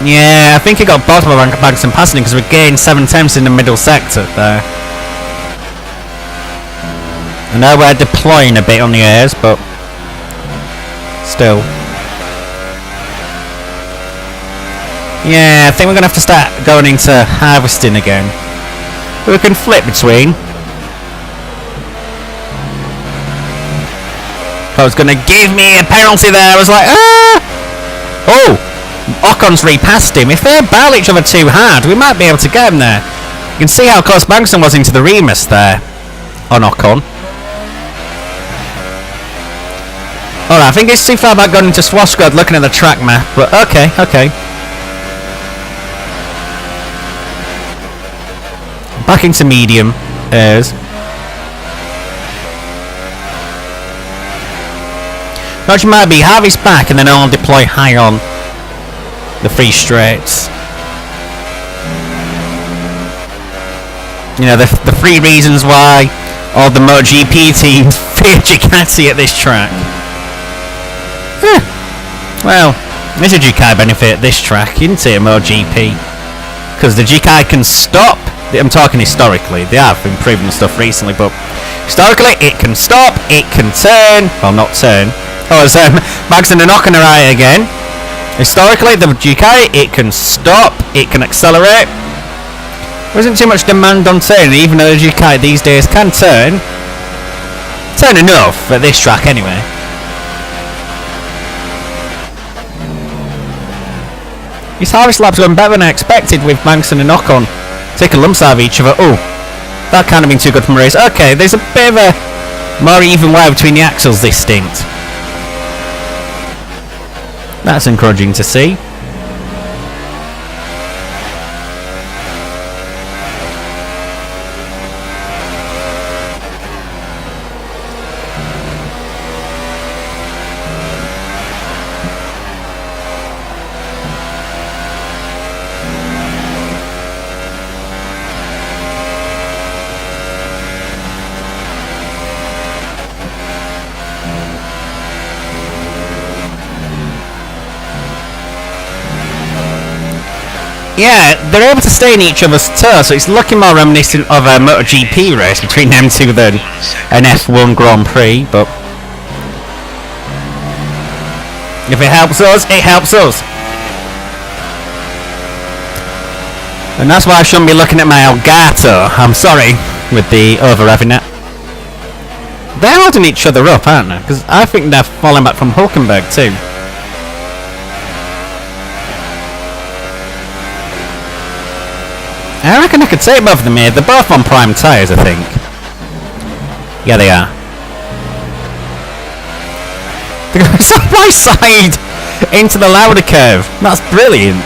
Yeah, I think he got both of Magnussen passing because we gained 7/10 in the middle sector there. I know we're deploying a bit on the airs, but still. Yeah, I think we're going to have to start going into harvesting again. But we can flip between. I was going to give me a penalty there. I was like, ah! Oh! Ocon's repassed him. If they battle each other too hard, we might be able to get him there. You can see how close Magnussen was into the Remus there on Ocon. Alright, I think it's too far back going into Swashgrad looking at the track map, but okay. Back into medium airs. What you might be, Harvey's back and then I'll deploy high on the free straights. You know, the three reasons why all the MotoGP teams fear Ducati at this track. Well, there's a GK benefit at this track, isn't it, MotoGP? Because the GK can stop. I'm talking historically. They have improved and stuff recently, but historically it can stop, it can turn. Well, not turn. Oh, it's Magnussen and Ocon are right again. Historically, the GK, it can stop, it can accelerate. There isn't too much demand on turning, even though the GK these days can turn. Turn enough at this track anyway. His harvest lap's going better than I expected with Magnussen and Ocon taking lumps out of each other. Oh, that can't have been too good from a race. Okay, there's a bit of a more even way between the axles this stint. That's encouraging to see. Yeah, they're able to stay in each other's toes, so it's looking more reminiscent of a MotoGP race between them two than an F1 Grand Prix, but if it helps us, it helps us. And that's why I shouldn't be looking at my Elgato. I'm sorry, with the over-revving it. They're holding each other up, aren't they? Because I think they're falling back from Hulkenberg too. I reckon I could take both of them here. They're both on prime tyres, I think. Yeah, they are. They're going side by side into the Lauda curve. That's brilliant.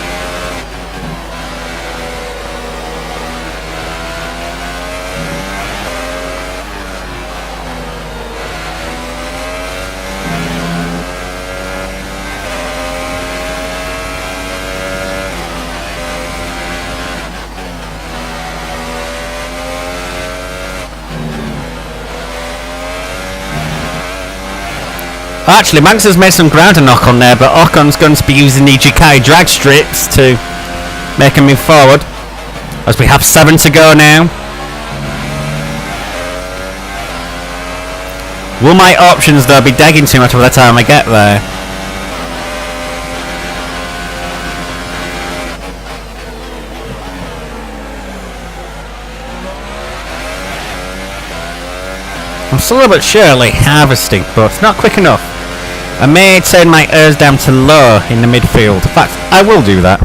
Actually, Max has made some ground to knock on there, but Ocon's going to be using the GK drag strips to make him move forward. As we have 7 to go now. Will my options, though, be dagging too much by the time I get there? I'm slowly but surely harvesting, but it's not quick enough. I may turn my ERS down to low in the midfield. In fact, I will do that.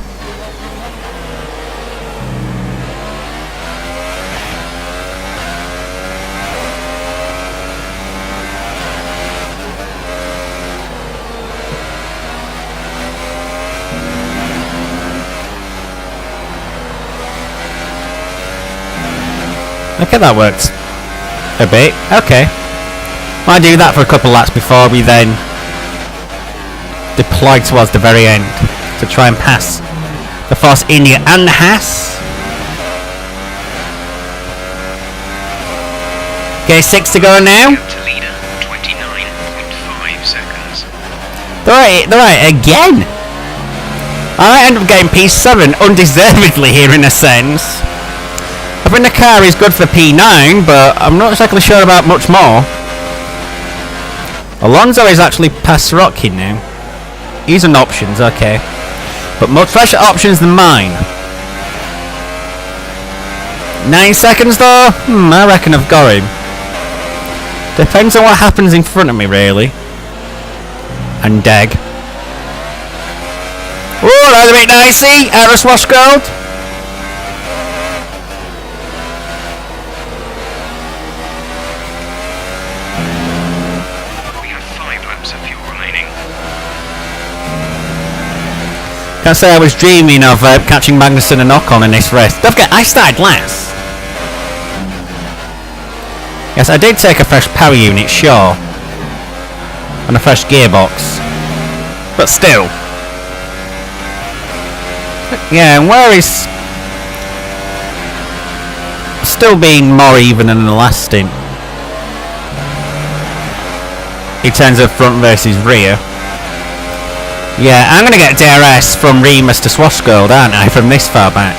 Okay, that worked. A bit. Okay. I'll do that for a couple laps before we then deploy towards the very end to try and pass the Force India and the Haas. Okay, 6 to go now. To leader, 29.5 seconds. They're right again. I end up getting P7 undeservedly here in a sense. I think the car is good for P9, but I'm not exactly sure about much more. Alonso is actually past Rocky now. He's on options, okay. But much fresher options than mine. 9 seconds though? I reckon I've got him. Depends on what happens in front of me, really. And Deg. Oh, that's a bit dicey. Aeroswash Gold. Can I say I was dreaming of catching Magnussen and Ocon in this race. Don't forget, I started last. Yes, I did take a fresh power unit, sure. And a fresh gearbox. But still. Yeah, and where is... still being more even than the last stint. In terms of front versus rear. Yeah, I'm gonna get DRS from Remus to Swashgold, aren't I, from this far back?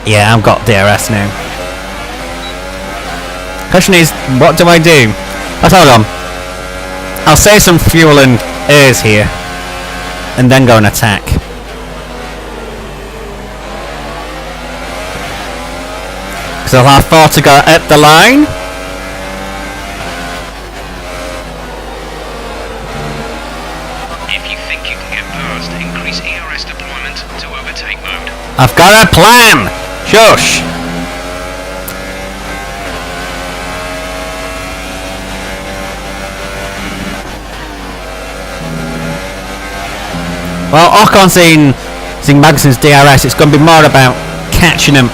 Yeah, I've got DRS now. Question is, what do I do? Let's hold on. I'll save some fuel and airs here, and then go and attack. Because I'll have 4 to go at the line. If you think you can get past, increase ERS deployment to overtake mode. I've got a plan! Shush! Well, Ocon's in Magnussen's DRS. It's going to be more about catching him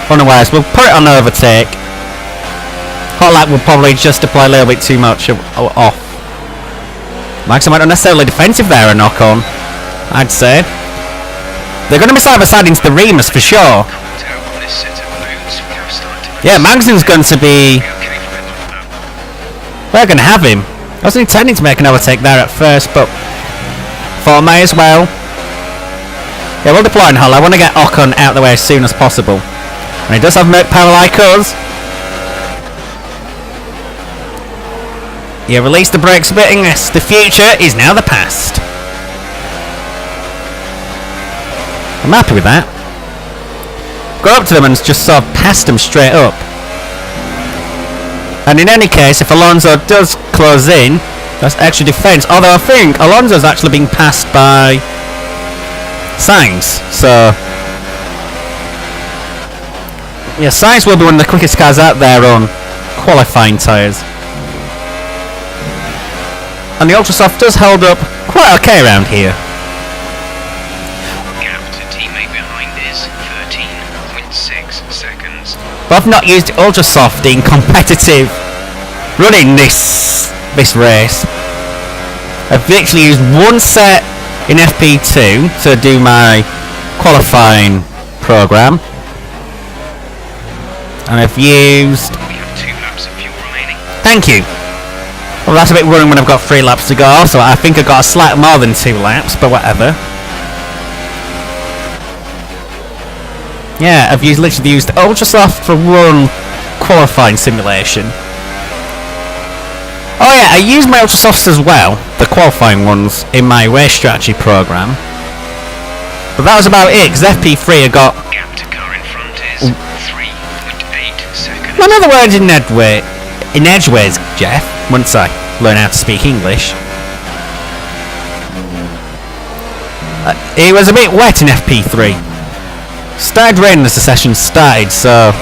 unawares. We'll put it on overtake. Hot lap will probably just apply a little bit too much off. Magnussen went unnecessarily defensive there on Ocon, I'd say. They're going to be side by side into the Remus for sure. Yeah, Magnussen's going to be... We're going to have him. I was intending to make an overtake there at first, but... For me as well. Yeah, we'll deploy in Hull. I want to get Ocon out of the way as soon as possible. And he does have Merc power like us. Yeah, release the brakes a bit, Inglis. The future is now the past. I'm happy with that. Go up to them and just sort of pass them straight up. And in any case, if Alonso does close in, that's extra defense. Although I think Alonso's actually being passed by Sainz. So yeah, Sainz will be one of the quickest cars out there on qualifying tyres. And the Ultrasoft does hold up quite okay around here. Gap to teammate behind is 13.6 seconds. But I've not used Ultrasoft in competitive running this race. I've literally used one set in FP2 to do my qualifying program, and I've used... We have 2 laps of fuel remaining. Thank you. Well, that's a bit worrying when I've got 3 laps to go, so I think I've got a slight more than 2 laps, but whatever. Yeah, I've literally used Ultrasoft for one qualifying simulation. Oh yeah, I use my Ultrasofts as well, the qualifying ones, in my race strategy program. But that was about it, because FP3 I got... Gap to car in front is 3.8 seconds. In other words, in edgeways, Jeff, once I learn how to speak English. It was a bit wet in FP3. Started raining as the session started, so...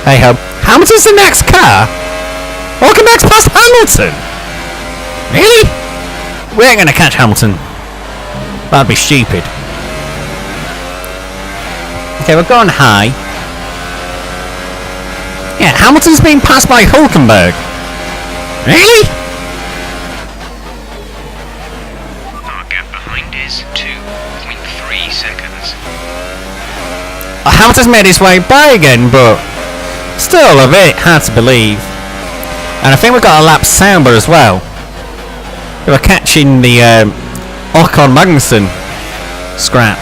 Hey ho. Hamilton's the next car? Welcome back past Hamilton! Really? We ain't gonna catch Hamilton. That'd be stupid. Okay, we're going high. Yeah, Hamilton's being passed by Hulkenberg. Really? Our gap behind is 2.3 seconds. Hamilton's made his way by again, but still a bit hard to believe. And I think we've got a lap sounder as well. We were catching the Ocon Magnussen scrap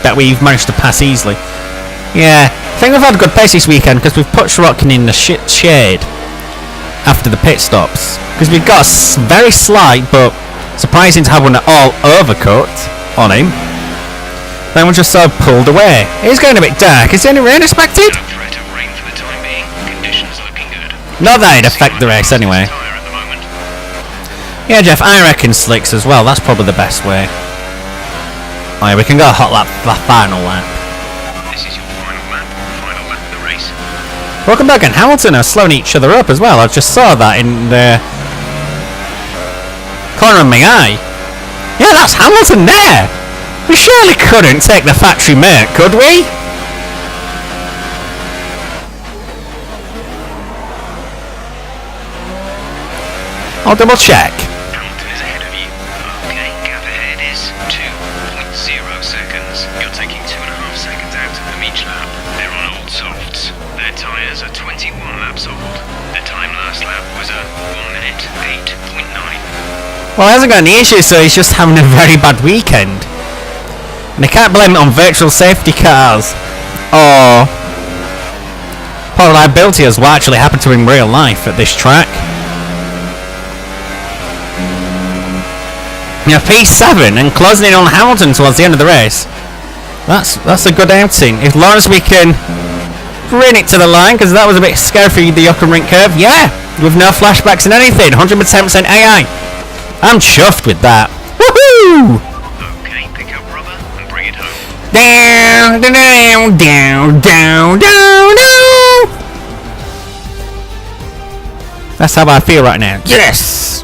that we've managed to pass easily. Yeah, I think we've had a good pace this weekend because we've put Sorokin in the shade after the pit stops. Because we've got a very slight but surprising to have one all overcut on him. Then we just sort of pulled away. It's getting a bit dark. Is there any rain expected? No threat of rain for the time being. Conditions looking good. Not that it'd affect the race anyway. Tyre at the moment. Yeah, Jeff, I reckon slicks as well. That's probably the best way. Oh yeah, we can go a hot lap, the final lap. This is your final lap of the race. Welcome back, and Hamilton are slowing each other up as well. I just saw that in the corner of my eye. Yeah, that's Hamilton there. We surely couldn't take the factory mate, could we? I'll double check. Hamilton is ahead of you. Okay, gap ahead is 2.0 seconds. You're taking 2.5 seconds out of each lap. They're on old softs. Their tyres are 21 laps old. Their time last lap was Well, he hasn't got any issues, so he's just having a very bad weekend. And I can't blame it on virtual safety cars. Or poor reliability as what actually happened to him in real life at this track. Now P7 and closing in on Hamilton towards the end of the race. That's a good outing. As long as we can bring it to the line, because that was a bit scary for the Jochen-Rindt curve. Yeah, with no flashbacks and anything. 110% AI. I'm chuffed with that. Woohoo! Okay, pick up rubber and bring it home. Down, down, down, down, down, down. That's how I feel right now. Yes!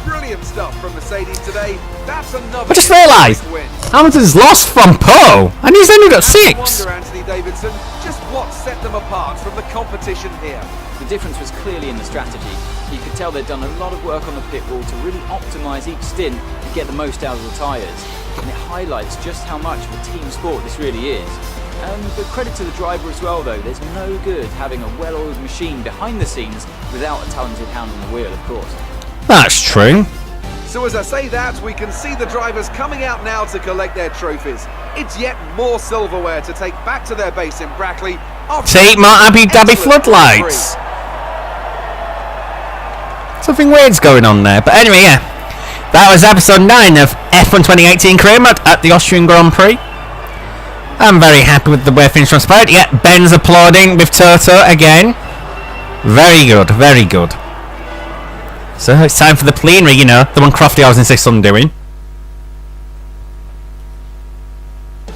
Brilliant stuff from Mercedes today. That's another I just realised win. Hamilton's lost from Poe, and he's only got 6. Wonder, Anthony Davidson, just what set them apart from the competition here. The difference was clearly in the strategy. You could tell they'd done a lot of work on the pit wall to really optimise each stint and get the most out of the tyres. And it highlights just how much of a team sport this really is. But credit to the driver as well though, there's no good having a well-oiled machine behind the scenes without a talented hand on the wheel, of course. That's true. So as I say that, we can see the drivers coming out now to collect their trophies. It's yet more silverware to take back to their base in Brackley. See, more Abu Dhabi Excellent floodlights. Something weird's going on there. But anyway, yeah. That was episode 9 of F1 2018 career mode at the Austrian Grand Prix. I'm very happy with the way things transpired. Yeah, Ben's applauding with Toto again. Very good, very good. So it's time for the plenary, you know, the one Crofty always insists on doing.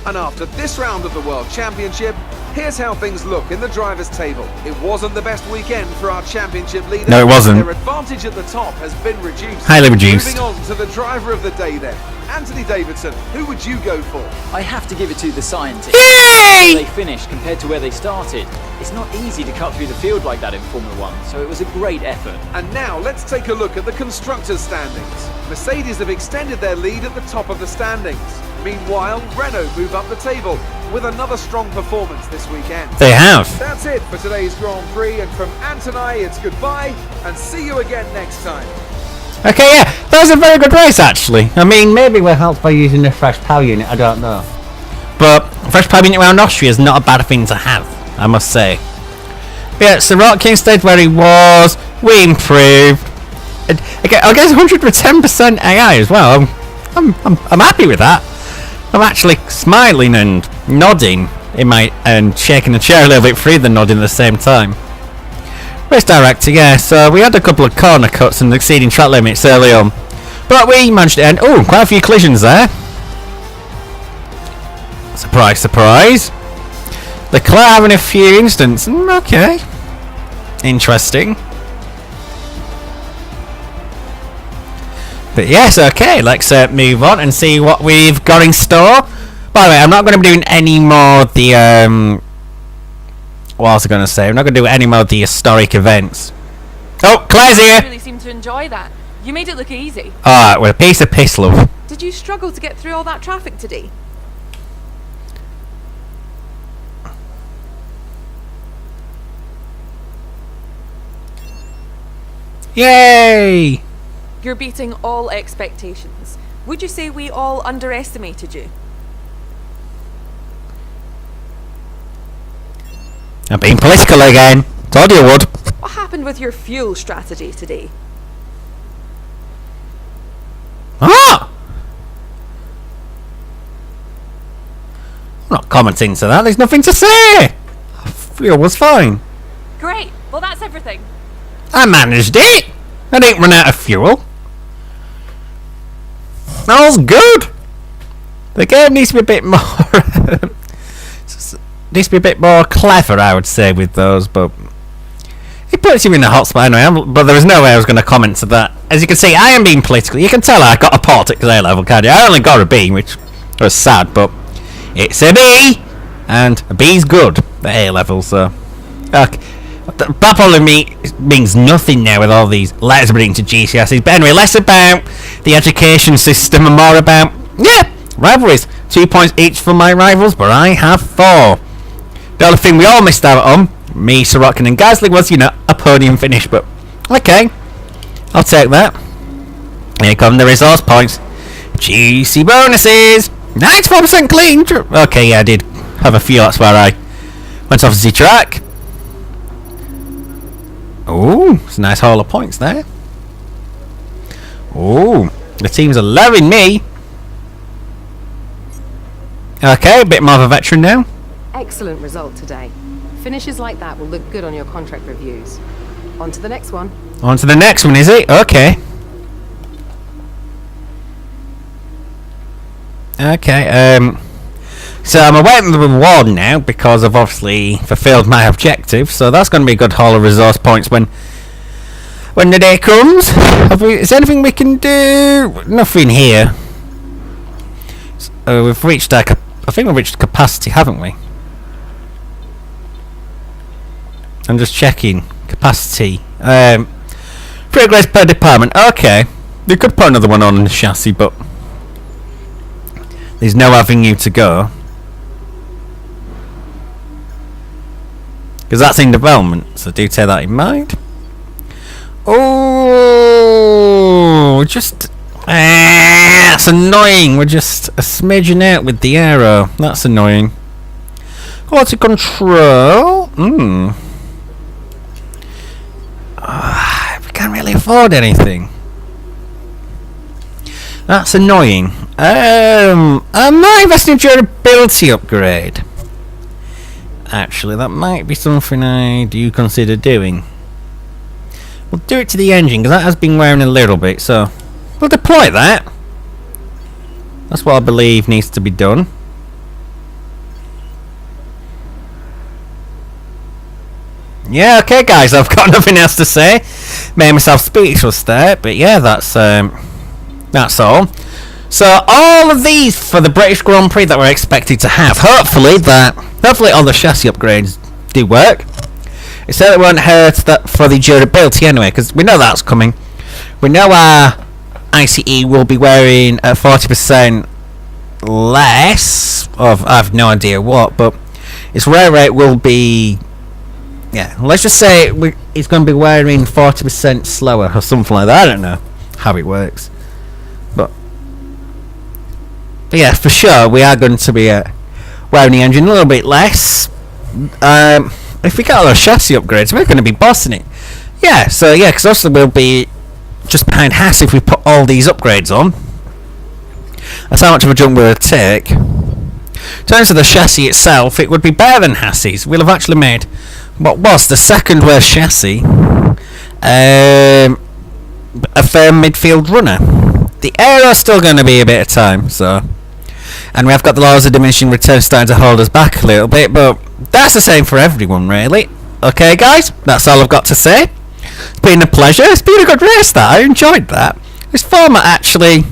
And after this round of the World Championship, here's how things look in the drivers' table. It wasn't the best weekend for our championship leaders. No, it wasn't. Their advantage at the top has been reduced. Highly reduced. Moving on to the driver of the day then. Anthony Davidson, who would you go for? I have to give it to the scientists. Yay! They finished compared to where they started. It's not easy to cut through the field like that in Formula 1, so it was a great effort. And now let's take a look at the constructors' standings. Mercedes have extended their lead at the top of the standings. Meanwhile, Renault move up the table with another strong performance this weekend. They have. That's it for today's Grand Prix, and from Ant and I, it's goodbye, and see you again next time. Okay, yeah, that was a very good race actually. I mean, maybe we're helped by using the fresh power unit, I don't know. But fresh power unit around Austria is not a bad thing to have, I must say. But yeah, so Rotkin stayed where he was, we improved. And, okay, I guess 110% AI as well. I'm happy with that. I'm actually smiling and nodding in my and shaking the chair a little bit free than nodding at the same time. Race director, yeah, so we had a couple of corner cuts and exceeding track limits early on. But we managed to end. Oh, quite a few collisions there. Surprise, surprise. Leclerc having a few incidents. Okay. Interesting. But yes, okay, let's move on and see what we've got in store. By the way, I'm not going to be doing any more of the what was I going to say? I'm not going to do any more of the historic events. Oh, Claire's You here! really seem to enjoy that. You made it look easy. Alright, well, a piece of piss, love. Did you struggle to get through all that traffic today? Yay! You're beating all expectations. Would you say we all underestimated you? I'm being political again. Told you would. What happened with your fuel strategy today? Ah! I'm not commenting to that. There's nothing to say. Fuel was fine. Great. Well, that's everything. I managed it. I didn't run out of fuel. All's good. The game needs to be a bit more needs to be a bit more clever, I would say, with those, but it puts you in a hot spot anyway. But there was no way I was going to comment to that. As you can see, I am being political. You can tell I got a politics A level, can't you? I only got a B, which was sad, but it's a B, and a B's good at A level, so okay. That probably means nothing now with all these letters being to GCSEs. But anyway, less about the education system and more about, yeah, rivalries. 2 points each for my rivals, but I have 4. The only thing we all missed out on, me, Sorokin and Gasly, was, you know, a podium finish. But, okay. I'll take that. Here come the resource points. Juicy bonuses. 94% clean. Okay, yeah, I did have a few. That's where I went off the track. Oh, it's a nice haul of points there. Oh, the teams are loving me. Okay, a bit more of a veteran now. Excellent result today. Finishes like that will look good on your contract reviews. On to the next one. On to the next one, is it? Okay. Okay, so I'm awaiting the reward now because I've obviously fulfilled my objective, so that's going to be a good haul of resource points when the day comes. Is there anything we can do? Nothing here. We've reached I think we've reached capacity, haven't we? I'm just checking capacity. 3 grades per department. Okay, they could put another one on the chassis, but there's no avenue to go because that's in development. So do take that in mind. Oh, just that's annoying. We're just a smidgen out with the aero. That's annoying. Quality control. We can't really afford anything. That's annoying. I might invest in a durability upgrade. Actually, that might be something I do consider doing. We'll do it to the engine because that has been wearing a little bit, so we'll deploy that. That's what I believe needs to be done. Yeah, okay guys, I've got nothing else to say. Made myself speechless there, but yeah, that's all. So all of these for the British Grand Prix that we're expected to have. Hopefully all the chassis upgrades do work. It certainly won't hurt that for the durability anyway, because we know that's coming. We know our ICE will be wearing 40% less of, I have no idea what, but its wear rate will be, yeah, let's just say it's going to be wearing 40% slower or something like that. I don't know how it works, but yeah, for sure we are going to be wearing the engine a little bit less. If we get all our chassis upgrades, we're going to be bossing it. Yeah, so yeah, because also we'll be just behind Haas if we put all these upgrades on. That's how much of a jump we'll take. In terms of the chassis itself, it would be better than Haas's. We'll have actually made what was the second worst chassis a firm midfield runner. The aero's still going to be a bit of time, so, and we have got the laws of diminishing returns starting to hold us back a little bit, but that's the same for everyone really. Okay guys, that's all I've got to say. It's been a pleasure. It's been a good race that. I enjoyed that. This format actually,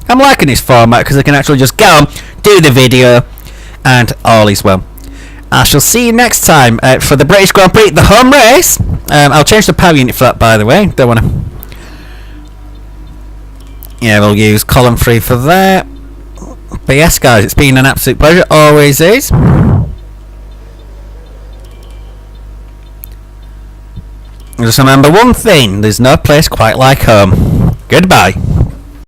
I'm liking this format because I can actually just go on, do the video, and all is well. I shall see you next time for the British Grand Prix, the home race. I'll change the power unit for that, by the way. Don't want to. Yeah, we'll use column 3 for that. But yes, guys, it's been an absolute pleasure. Always is. Just remember one thing: there's no place quite like home. Goodbye.